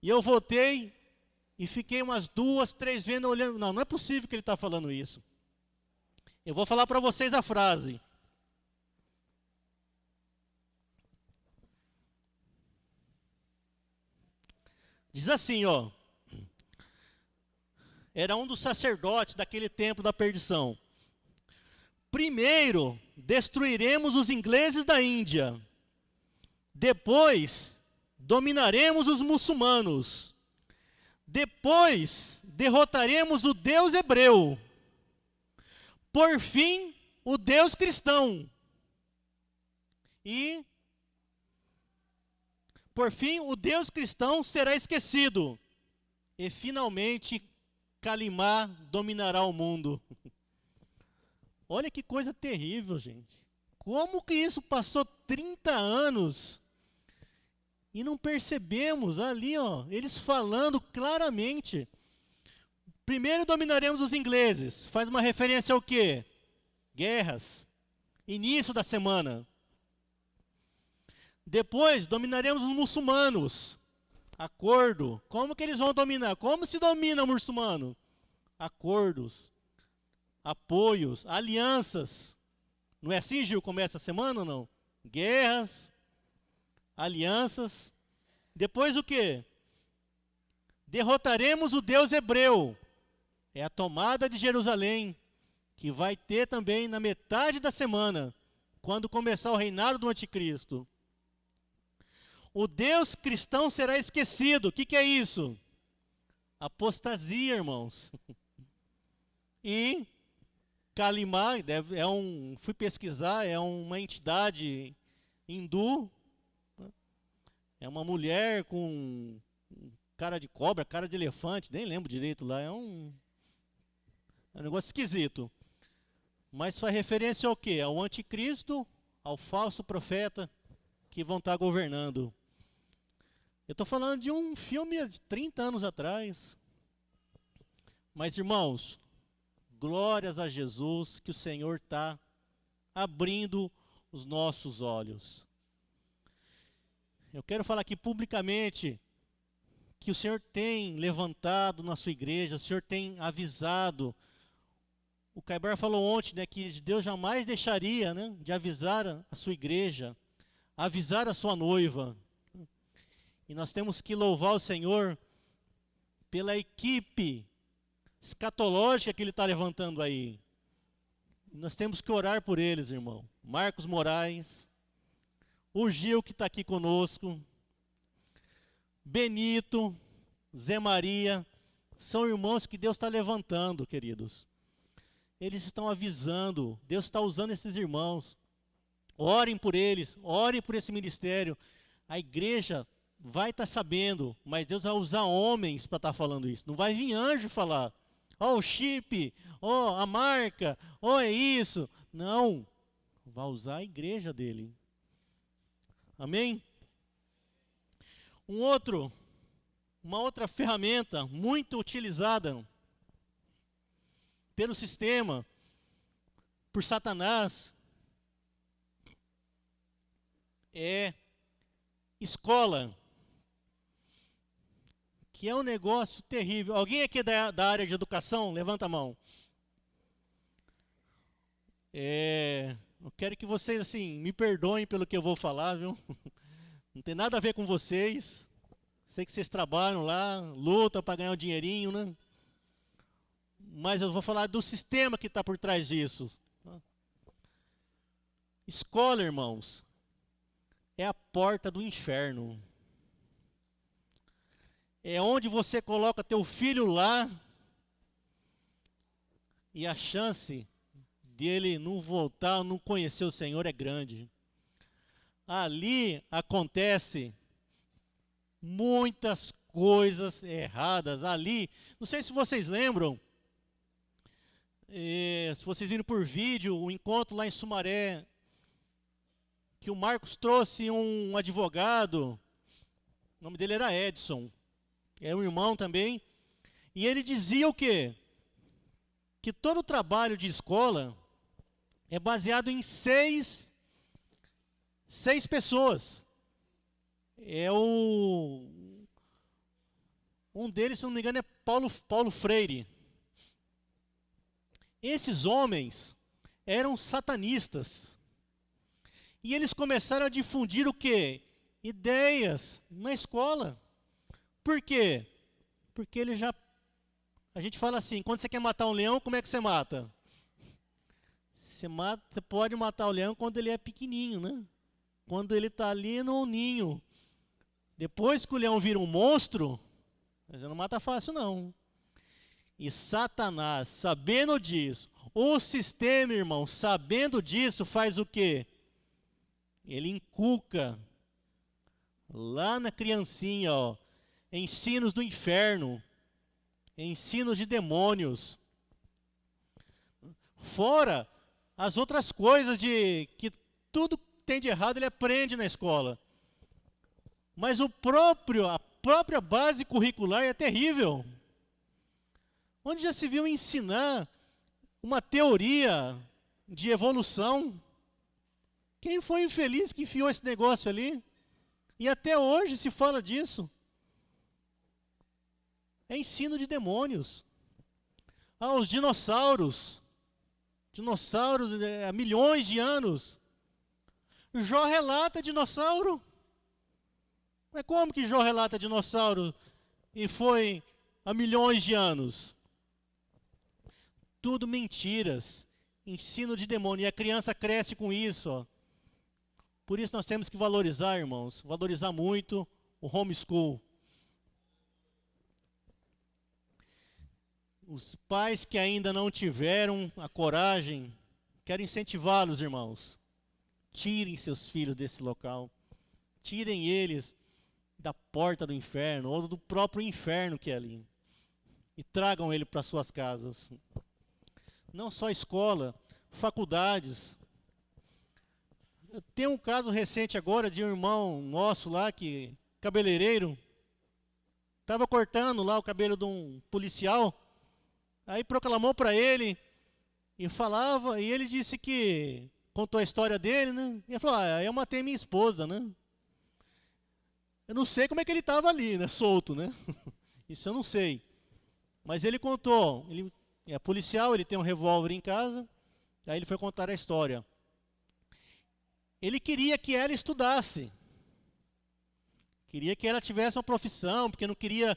E eu voltei e fiquei umas 2, 3 vezes olhando. Não é possível que ele está falando isso. Eu vou falar para vocês a frase. Diz assim, ó. Era um dos sacerdotes daquele templo da perdição. Primeiro, destruiremos os ingleses da Índia. Depois, dominaremos os muçulmanos. Depois derrotaremos o Deus hebreu. Por fim, o Deus cristão. E, por fim, o Deus cristão será esquecido. E, finalmente, Calimá dominará o mundo. Olha que coisa terrível, gente. Como que isso passou 30 anos e não percebemos ali, ó, eles falando claramente. Primeiro dominaremos os ingleses. Faz uma referência ao quê? Guerras. Início da semana. Depois dominaremos os muçulmanos. Acordo. Como que eles vão dominar? Como se domina o muçulmano? Acordos. Apoios. Alianças. Não é assim, Gil? Começa a semana ou não? Guerras. Alianças. Depois o quê? Derrotaremos o Deus hebreu. É a tomada de Jerusalém, que vai ter também na metade da semana, quando começar o reinado do anticristo. O Deus cristão será esquecido. O que é isso? Apostasia, irmãos. E Calimá, fui pesquisar, é uma entidade hindu. É uma mulher com cara de cobra, cara de elefante, nem lembro direito lá. É um negócio esquisito. Mas faz referência ao quê? Ao anticristo, ao falso profeta que vão estar governando. Eu estou falando de um filme de 30 anos atrás. Mas, irmãos, glórias a Jesus que o Senhor está abrindo os nossos olhos. Eu quero falar aqui publicamente que o Senhor tem levantado na sua igreja, o Senhor tem avisado. O Caibar falou ontem, né, que Deus jamais deixaria, né, de avisar a sua igreja, avisar a sua noiva. E nós temos que louvar o Senhor pela equipe escatológica que Ele está levantando aí. E nós temos que orar por eles, irmão. Marcos Moraes, o Gil que está aqui conosco, Benito, Zé Maria, são irmãos que Deus está levantando, queridos. Eles estão avisando, Deus está usando esses irmãos. Orem por eles, orem por esse ministério. A igreja vai estar sabendo, mas Deus vai usar homens para estar falando isso. Não vai vir anjo falar, ó, o chip, ó, a marca, ó, é isso. Não, vai usar a igreja dele. Amém? Uma outra ferramenta muito utilizada pelo sistema, por Satanás, é escola, que é um negócio terrível. Alguém aqui da área de educação? Levanta a mão. Eu quero que vocês, assim, me perdoem pelo que eu vou falar, viu? Não tem nada a ver com vocês. Sei que vocês trabalham lá, lutam para ganhar um dinheirinho, né? Mas eu vou falar do sistema que está por trás disso. Escola, irmãos, é a porta do inferno. É onde você coloca teu filho lá e a chance dele não voltar, não conhecer o Senhor é grande. Ali acontece muitas coisas erradas. Ali, não sei se vocês lembram, se vocês viram por vídeo, o encontro lá em Sumaré, que o Marcos trouxe um advogado, o nome dele era Edson, é um irmão também, e ele dizia o quê? Que todo o trabalho de escola é baseado em seis pessoas. Um deles, se não me engano, é Paulo Freire. Esses homens eram satanistas. E eles começaram a difundir o quê? Ideias na escola. Por quê? Porque a gente fala assim, quando você quer matar um leão, como é que você mata? Você pode matar o leão quando ele é pequenininho, né? Quando ele está ali no ninho. Depois que o leão vira um monstro, Mas não mata fácil, não. E Satanás, sabendo disso, o sistema, irmão, sabendo disso, faz o quê? Ele inculca lá na criancinha, ó, ensinos do inferno, ensinos de demônios. Fora as outras coisas de que tudo tem de errado, ele aprende na escola. Mas a própria base curricular é terrível. Onde já se viu ensinar uma teoria de evolução? Quem foi infeliz que enfiou esse negócio ali? E até hoje se fala disso. É ensino de demônios. Ah, os dinossauros. Dinossauros há milhões de anos. Jó relata dinossauro. Mas como que Jó relata dinossauro e foi há milhões de anos? Tudo mentiras, ensino de demônio. E a criança cresce com isso. Ó. Por isso nós temos que valorizar, irmãos, valorizar muito o homeschool. Os pais que ainda não tiveram a coragem, quero incentivá-los, irmãos. Tirem seus filhos desse local. Tirem eles da porta do inferno, ou do próprio inferno que é ali. E tragam ele para suas casas. Não só escola, faculdades. Eu tenho um caso recente agora de um irmão nosso lá, cabeleireiro, estava cortando lá o cabelo de um policial, aí proclamou para ele, e falava, e ele disse que, contou a história dele, né? E ele falou, eu matei minha esposa, né? Eu não sei como é que ele estava ali, né? Solto, né? Isso eu não sei. Mas ele contou, ele é policial, ele tem um revólver em casa, aí ele foi contar a história. Ele queria que ela estudasse. Queria que ela tivesse uma profissão, porque não queria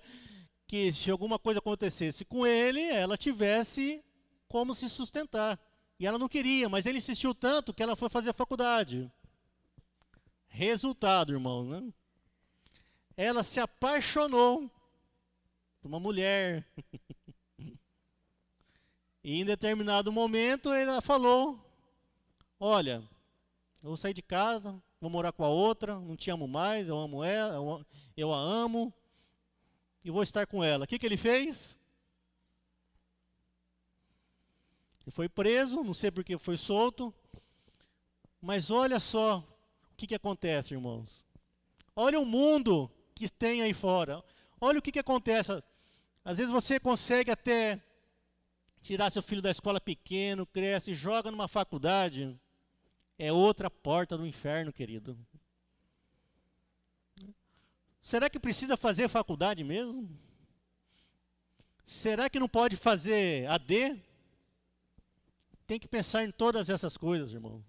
que se alguma coisa acontecesse com ele, ela tivesse como se sustentar. E ela não queria, mas ele insistiu tanto que ela foi fazer a faculdade. Resultado, irmão, né? Ela se apaixonou por uma mulher. E em determinado momento ela falou, olha, eu vou sair de casa, vou morar com a outra, não te amo mais, eu amo ela, eu a amo, e vou estar com ela. O que ele fez? Ele foi preso, não sei porque foi solto, mas olha só o que acontece, irmãos. Olha o mundo que tem aí fora. Olha o que acontece. Às vezes você consegue até tirar seu filho da escola pequeno, cresce, joga numa faculdade. É outra porta do inferno, querido. Será que precisa fazer faculdade mesmo? Será que não pode fazer AD? Tem que pensar em todas essas coisas, irmão.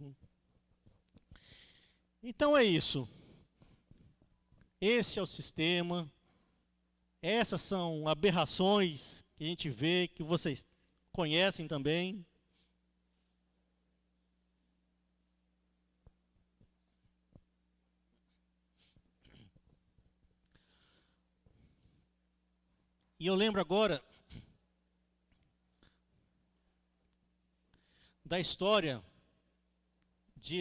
Então é isso. Esse é o sistema. Essas são aberrações que a gente vê, que vocês conhecem também. E eu lembro agora da história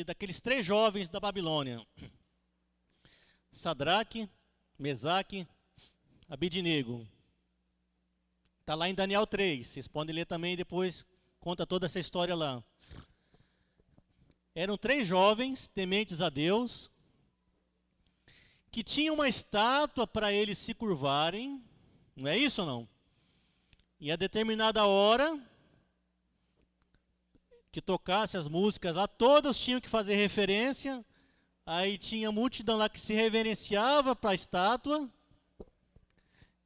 daqueles 3 jovens da Babilônia. Sadraque, Mesaque, Abidnego. Está lá em Daniel 3. Vocês podem ler também depois, conta toda essa história lá. Eram 3 jovens tementes a Deus, que tinham uma estátua para eles se curvarem. Não é isso ou não? E a determinada hora que tocasse as músicas lá, todos tinham que fazer referência. Aí tinha multidão lá que se reverenciava para a estátua.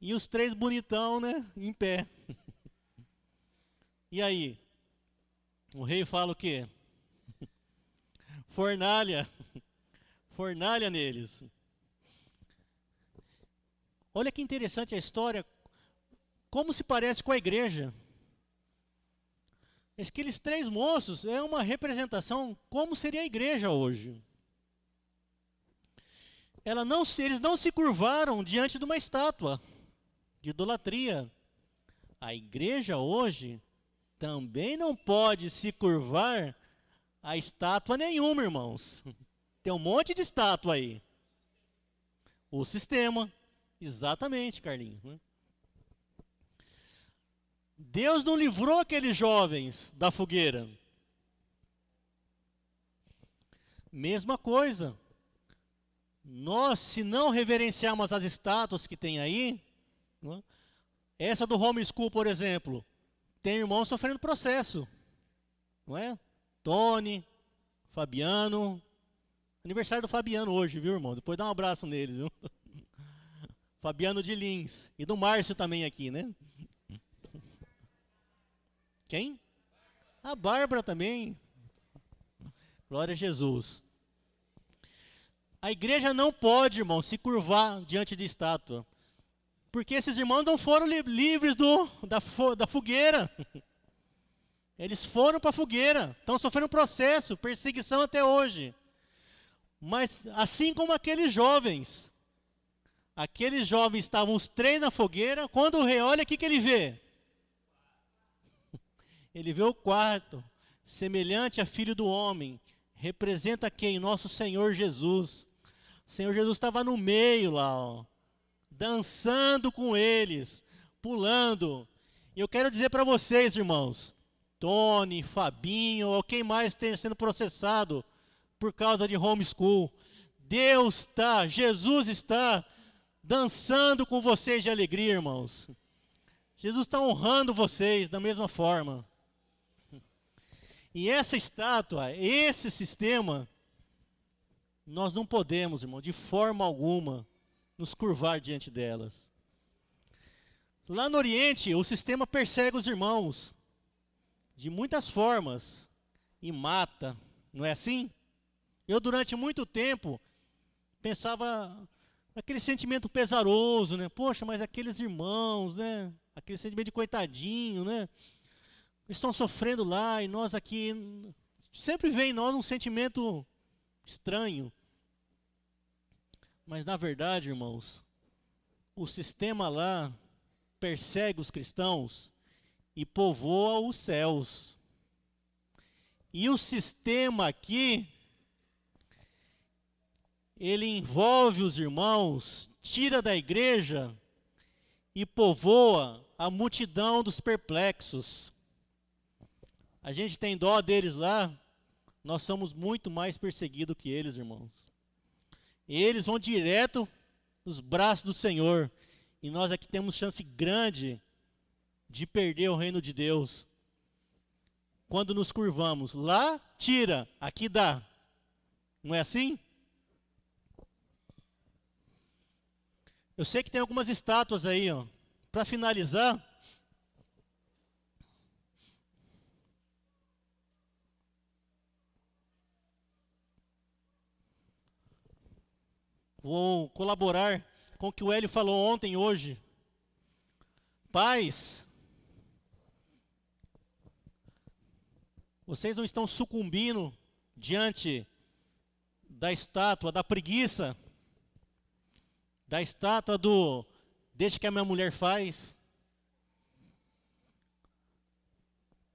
E os 3 bonitão, né, em pé. E aí? O rei fala o quê? Fornalha. Fornalha neles. Olha que interessante a história, como se parece com a igreja. Aqueles 3 moços é uma representação como seria a igreja hoje. Eles não se curvaram diante de uma estátua. de idolatria. A igreja hoje também não pode se curvar a estátua nenhuma, irmãos. Tem um monte de estátua aí. O sistema. Exatamente, Carlinhos. Deus não livrou aqueles jovens da fogueira. Mesma coisa. Nós, se não reverenciarmos as estátuas que tem aí, essa do homeschool, por exemplo, tem irmãos sofrendo processo. Não é? Tony, Fabiano. Aniversário do Fabiano hoje, viu, irmão? Depois dá um abraço neles, viu? Fabiano de Lins. E do Márcio também aqui, né? Quem? A Bárbara também. Glória a Jesus. A igreja não pode, irmão, se curvar diante de estátua. Porque esses irmãos não foram livres da fogueira. Eles foram para a fogueira. Estão sofrendo processo, perseguição até hoje. Mas assim como aqueles jovens estavam os 3 na fogueira, quando o rei olha, o que ele vê? Ele vê o 4º, semelhante a filho do homem. Representa quem? Nosso Senhor Jesus. O Senhor Jesus estava no meio lá, ó, dançando com eles, pulando. E eu quero dizer para vocês, irmãos, Tony, Fabinho, ou quem mais esteja sendo processado por causa de homeschool, Jesus está dançando com vocês de alegria, irmãos. Jesus está honrando vocês da mesma forma. E essa estátua, esse sistema, nós não podemos, irmão, de forma alguma, nos curvar diante delas. Lá no Oriente, o sistema persegue os irmãos de muitas formas e mata, não é assim? Eu, durante muito tempo, pensava aquele sentimento pesaroso, né? Poxa, mas aqueles irmãos, né? Aquele sentimento de coitadinho, né? Estão sofrendo lá e nós aqui... Sempre vem em nós um sentimento estranho. Mas, na verdade, irmãos, o sistema lá persegue os cristãos e povoa os céus. E o sistema aqui, ele envolve os irmãos, tira da igreja e povoa a multidão dos perplexos. A gente tem dó deles lá, nós somos muito mais perseguidos que eles, irmãos. Eles vão direto nos braços do Senhor, e nós aqui temos chance grande de perder o reino de Deus. Quando nos curvamos, lá tira, aqui dá. Não é assim? Eu sei que tem algumas estátuas aí, ó. Para finalizar, vou colaborar com o que o Hélio falou ontem e hoje. Pais, vocês não estão sucumbindo diante da estátua da preguiça, da estátua do deixa que a minha mulher faz,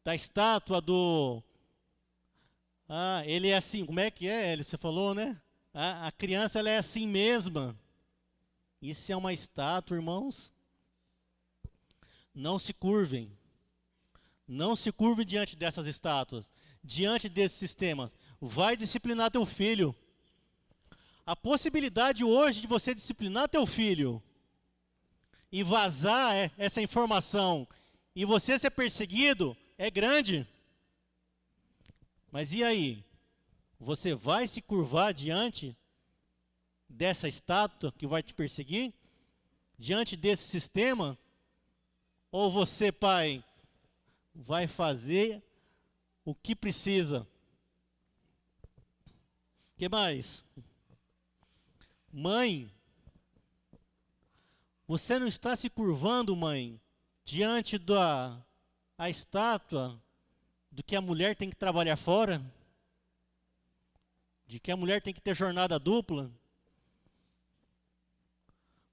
da estátua do ele é assim, como é que é, Hélio? Você falou, né? A criança, ela é assim mesma. Isso é uma estátua, irmãos. Não se curvem. Não se curve diante dessas estátuas, diante desses sistemas. Vai disciplinar teu filho. A possibilidade hoje de você disciplinar teu filho e vazar essa informação e você ser perseguido é grande. Mas e aí? Você vai se curvar diante dessa estátua que vai te perseguir? Diante desse sistema? Ou você, pai, vai fazer o que precisa? O que mais? Mãe, você não está se curvando, mãe, diante da estátua de que a mulher tem que trabalhar fora? De que a mulher tem que ter jornada dupla?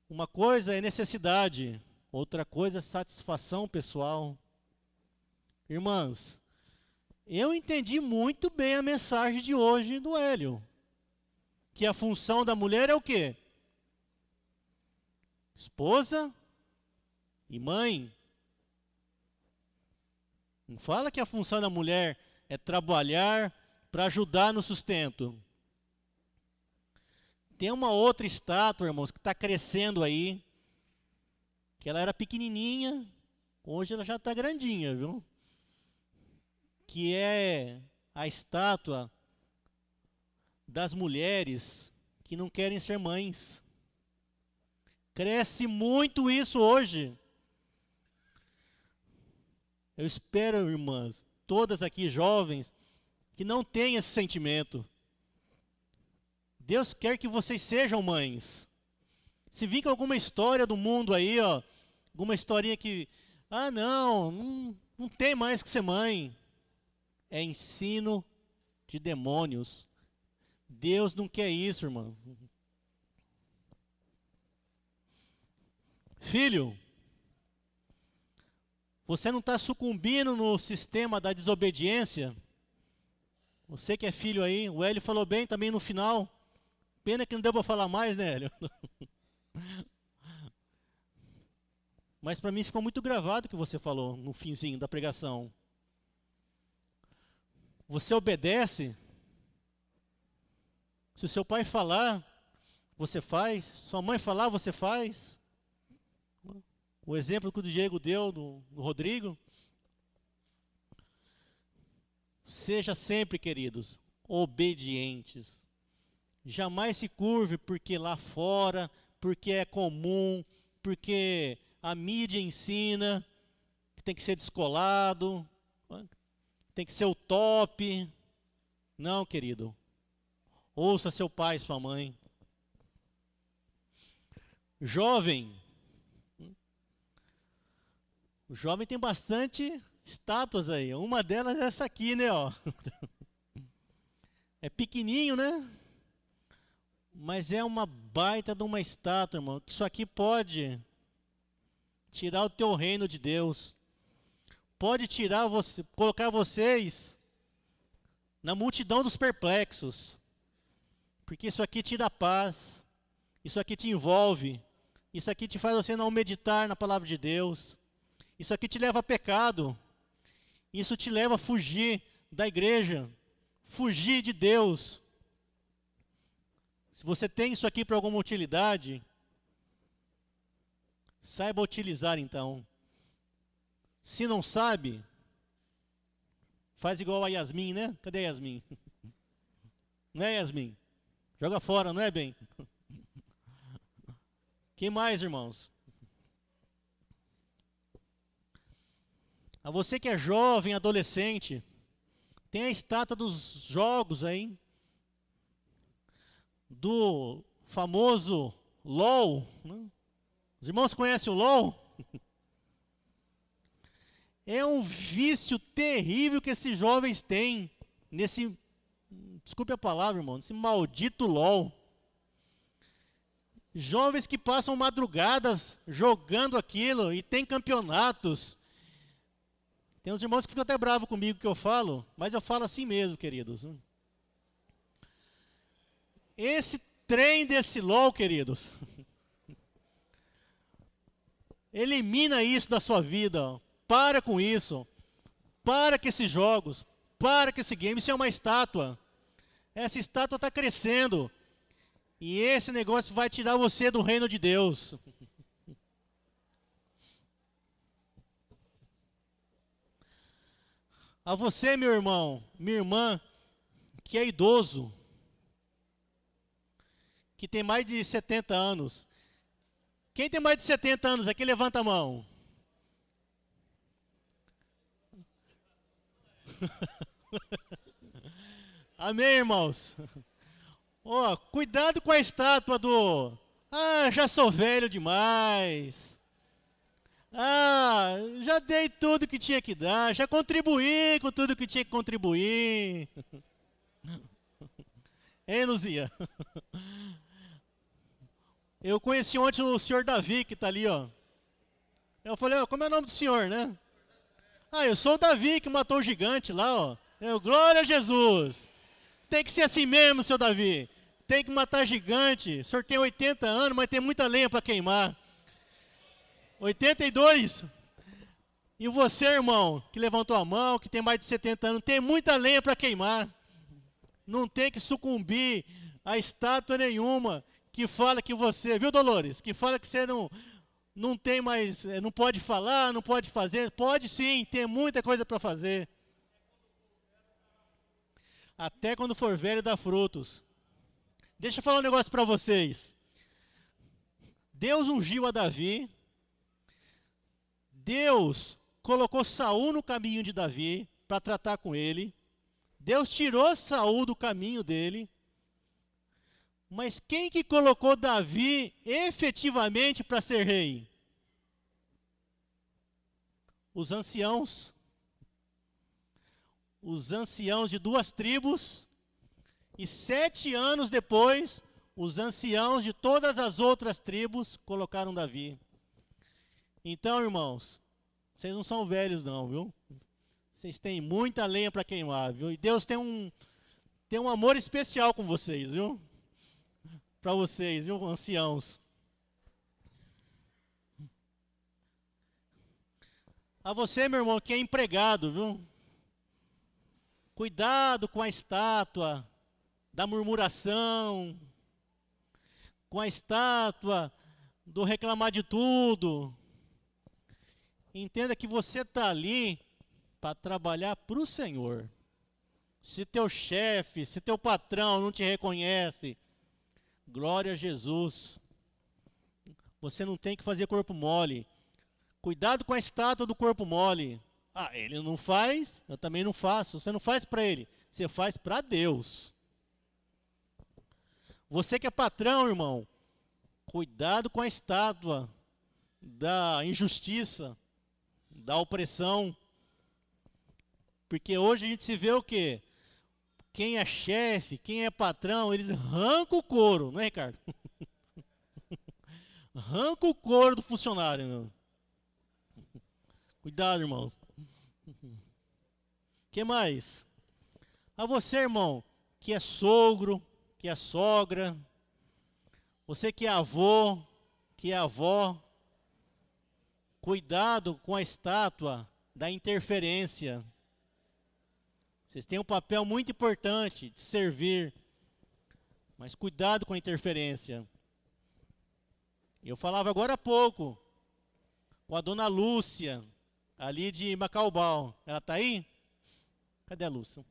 Uma coisa é necessidade, outra coisa é satisfação pessoal. Irmãs, eu entendi muito bem a mensagem de hoje do Hélio. Que a função da mulher é o quê? Esposa e mãe. Não fala que a função da mulher é trabalhar para ajudar no sustento. Tem uma outra estátua, irmãos, que está crescendo aí. Que ela era pequenininha, hoje ela já está grandinha, viu? Que é a estátua das mulheres que não querem ser mães. Cresce muito isso hoje. Eu espero, irmãs, todas aqui jovens, que não tenham esse sentimento. Deus quer que vocês sejam mães. Se vir com alguma história do mundo aí, ó, alguma historinha que, não tem mais que ser mãe. É ensino de demônios. Deus não quer isso, irmão. Filho, você não está sucumbindo no sistema da desobediência? Você que é filho aí, o Hélio falou bem também no final. Pena que não deu para falar mais, né, Hélio? Mas para mim ficou muito gravado o que você falou no finzinho da pregação. Você obedece. Se o seu pai falar, você faz. Sua mãe falar, você faz. O exemplo que o Diego deu do Rodrigo. Seja sempre, queridos, obedientes. Jamais se curve porque lá fora, porque é comum, porque a mídia ensina que tem que ser descolado, tem que ser o top. Não, querido. Ouça seu pai e sua mãe. Jovem. O jovem tem bastante estátuas aí. Uma delas é essa aqui, né? Ó. É pequenininho, né? Mas é uma baita de uma estátua, irmão. Isso aqui pode tirar o teu reino de Deus. Pode tirar você, colocar vocês na multidão dos perplexos. Porque isso aqui te dá paz. Isso aqui te envolve. Isso aqui te faz você não meditar na palavra de Deus. Isso aqui te leva a pecado. Isso te leva a fugir da igreja. Fugir de Deus. Se você tem isso aqui para alguma utilidade, saiba utilizar então. Se não sabe, faz igual a Yasmin, né? Cadê a Yasmin? Não é, Yasmin? Joga fora, não é, bem? Quem mais, irmãos? A você que é jovem, adolescente, tem a estátua dos jogos aí, do famoso LOL. Né? Os irmãos conhecem o LOL? É um vício terrível que esses jovens têm nesse, desculpe a palavra, irmão, nesse maldito LOL. Jovens que passam madrugadas jogando aquilo e tem campeonatos. Tem uns irmãos que ficam até bravos comigo que eu falo, mas eu falo assim mesmo, queridos. Esse trem desse LOL, queridos, elimina isso da sua vida. Ó. Para com isso. Para com esses jogos. Para com esse game. Isso é uma estátua. Essa estátua está crescendo. E esse negócio vai tirar você do reino de Deus. A você, meu irmão, minha irmã, que é idoso, que tem mais de 70 anos. Quem tem mais de 70 anos aqui, levanta a mão. Amém, irmãos? Ó, cuidado com a estátua do... já sou velho demais. Já dei tudo que tinha que dar. Já contribuí com tudo que tinha que contribuir. Hein, Luzia? Eu conheci ontem o senhor Davi, que está ali, ó. Eu falei, ó, como é o nome do senhor, né? Ah, eu sou o Davi que matou o gigante lá, ó. Glória a Jesus. Tem que ser assim mesmo, seu Davi. Tem que matar gigante. O senhor tem 80 anos, mas tem muita lenha para queimar. 82. E você, irmão, que levantou a mão, que tem mais de 70 anos, tem muita lenha para queimar. Não tem que sucumbir a estátua nenhuma que fala que você, viu, Dolores? Que fala que você não tem mais, não pode falar, não pode fazer. Pode sim, tem muita coisa para fazer. Até quando for velho dá frutos. Deixa eu falar um negócio para vocês. Deus ungiu a Davi. Deus colocou Saul no caminho de Davi para tratar com ele. Deus tirou Saul do caminho dele. Mas quem que colocou Davi efetivamente para ser rei? Os anciãos. Os anciãos de 2 tribos. E 7 anos depois, os anciãos de todas as outras tribos colocaram Davi. Então, irmãos, vocês não são velhos não, viu? Vocês têm muita lenha para queimar, viu? E Deus tem um amor especial com vocês, viu? Para vocês, viu, anciãos? A você, meu irmão, que é empregado, viu? Cuidado com a estátua da murmuração, com a estátua do reclamar de tudo. Entenda que você está ali para trabalhar para o Senhor. Se teu chefe, se teu patrão não te reconhece, glória a Jesus. Você não tem que fazer corpo mole. Cuidado com a estátua do corpo mole. Ah, ele não faz, eu também não faço. Você não faz para ele, você faz para Deus. Você que é patrão, irmão, cuidado com a estátua da injustiça, da opressão. Porque hoje a gente se vê o quê? Quem é chefe, quem é patrão, eles arrancam o couro, não é, Ricardo? Arranca o couro do funcionário, meu. Cuidado, irmãos. Que mais? A você, irmão, que é sogro, que é sogra, você que é avô, que é avó, cuidado com a estátua da interferência. Vocês têm um papel muito importante de servir, mas cuidado com a interferência. Eu falava agora há pouco com a dona Lúcia, ali de Macaubal. Ela está aí? Cadê a Lúcia?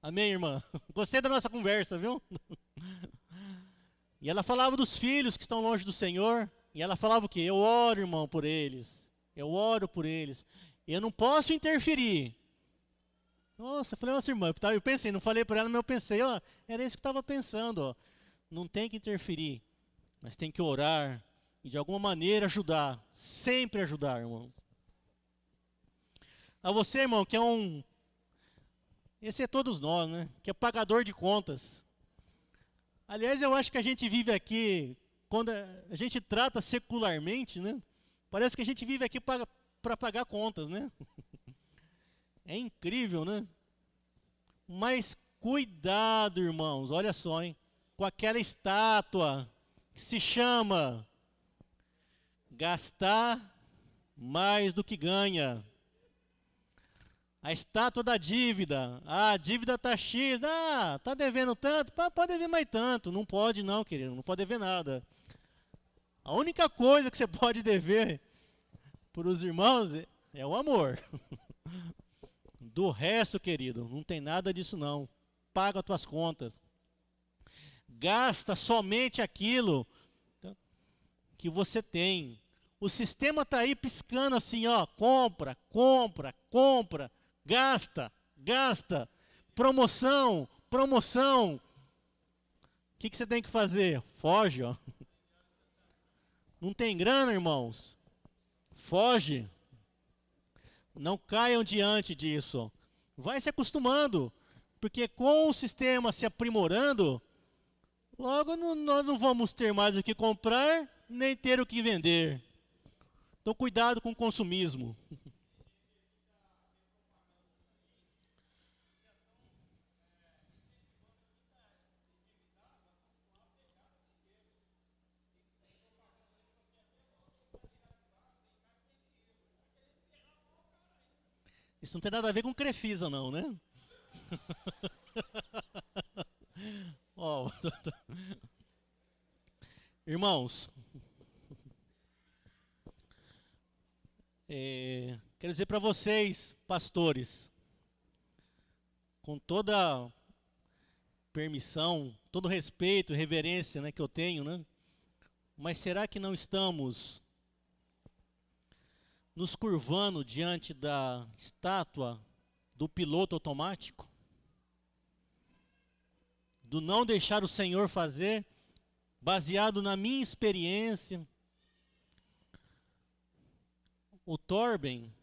Amém, irmã? Gostei da nossa conversa, viu? E ela falava dos filhos que estão longe do Senhor. E ela falava o quê? Eu oro, irmão, por eles. Eu oro por eles. Eu não posso interferir. Nossa, eu falei, nossa, irmã, eu pensei, não falei para ela, mas eu pensei, ó, era isso que eu estava pensando, ó. Não tem que interferir, mas tem que orar e de alguma maneira ajudar. Sempre ajudar, irmãos. A você, irmão, que é esse é todos nós, né? Que é pagador de contas. Aliás, eu acho que a gente vive aqui, quando a gente trata secularmente, né? Parece que a gente vive aqui para pagar contas, né? É incrível, né? Mas cuidado, irmãos, olha só, hein? Com aquela estátua que se chama gastar mais do que ganha. A estátua da dívida. Ah, a dívida está X. Ah, está devendo tanto? Pode dever mais tanto. Não pode não, querido. Não pode dever nada. A única coisa que você pode dever para os irmãos é o amor. Do resto, querido, não tem nada disso não. Paga as tuas contas. Gasta somente aquilo que você tem. O sistema está aí piscando assim, ó. Compra, compra, compra. Gasta, gasta. Promoção, promoção. O que você tem que fazer? Foge, ó. Não tem grana, irmãos? Foge. Não caiam diante disso. Vai se acostumando. Porque com o sistema se aprimorando, logo nós não vamos ter mais o que comprar, nem ter o que vender. Então, cuidado com o consumismo. Isso não tem nada a ver com Crefisa, não, né? Ó, irmãos, quero dizer para vocês, pastores, com toda permissão, todo respeito e reverência, né, que eu tenho, né? Mas será que não estamos nos curvando diante da estátua do piloto automático? Do não deixar o Senhor fazer, baseado na minha experiência? O Torben,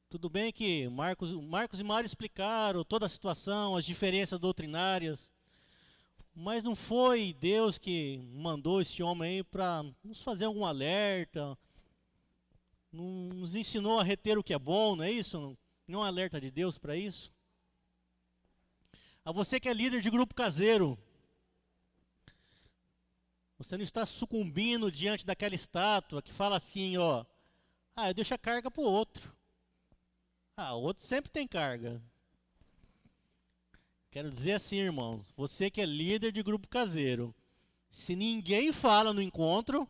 tudo bem que Marcos e Mário explicaram toda a situação, as diferenças doutrinárias, mas não foi Deus que mandou esse homem aí para nos fazer algum alerta, não nos ensinou a reter o que é bom, não é isso? Não é um alerta de Deus para isso? A você que é líder de grupo caseiro, você não está sucumbindo diante daquela estátua que fala assim, ó, eu deixo a carga para o outro. O outro sempre tem carga. Quero dizer assim, irmãos, você que é líder de grupo caseiro, se ninguém fala no encontro,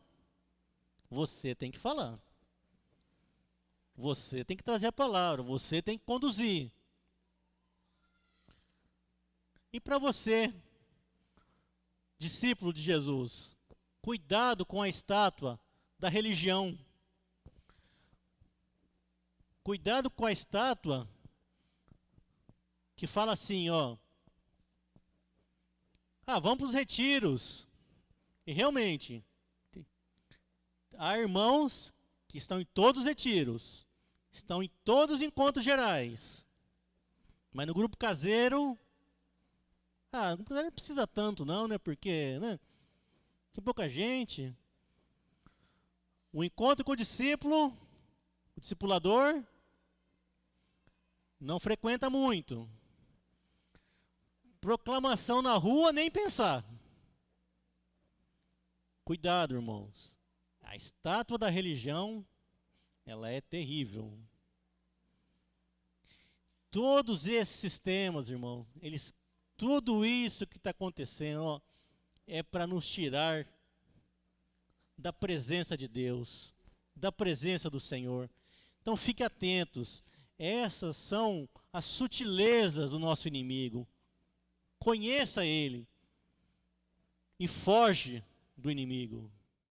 você tem que falar. Você tem que trazer a palavra, você tem que conduzir. E para você, discípulo de Jesus, cuidado com a estátua da religião. Cuidado com a estátua que fala assim, ó, vamos para os retiros. E realmente, há irmãos que estão em todos os retiros, estão em todos os encontros gerais. Mas no grupo caseiro, no grupo caseiro não precisa tanto não, né? Porque, né? Tem pouca gente. O encontro com o discípulo, o discipulador, não frequenta muito. Proclamação na rua, nem pensar. Cuidado, irmãos. A estátua da religião, ela é terrível. Todos esses sistemas, irmão, tudo isso que está acontecendo, ó, é para nos tirar da presença de Deus, da presença do Senhor. Então fique atentos. Essas são as sutilezas do nosso inimigo. Conheça ele e foge do inimigo.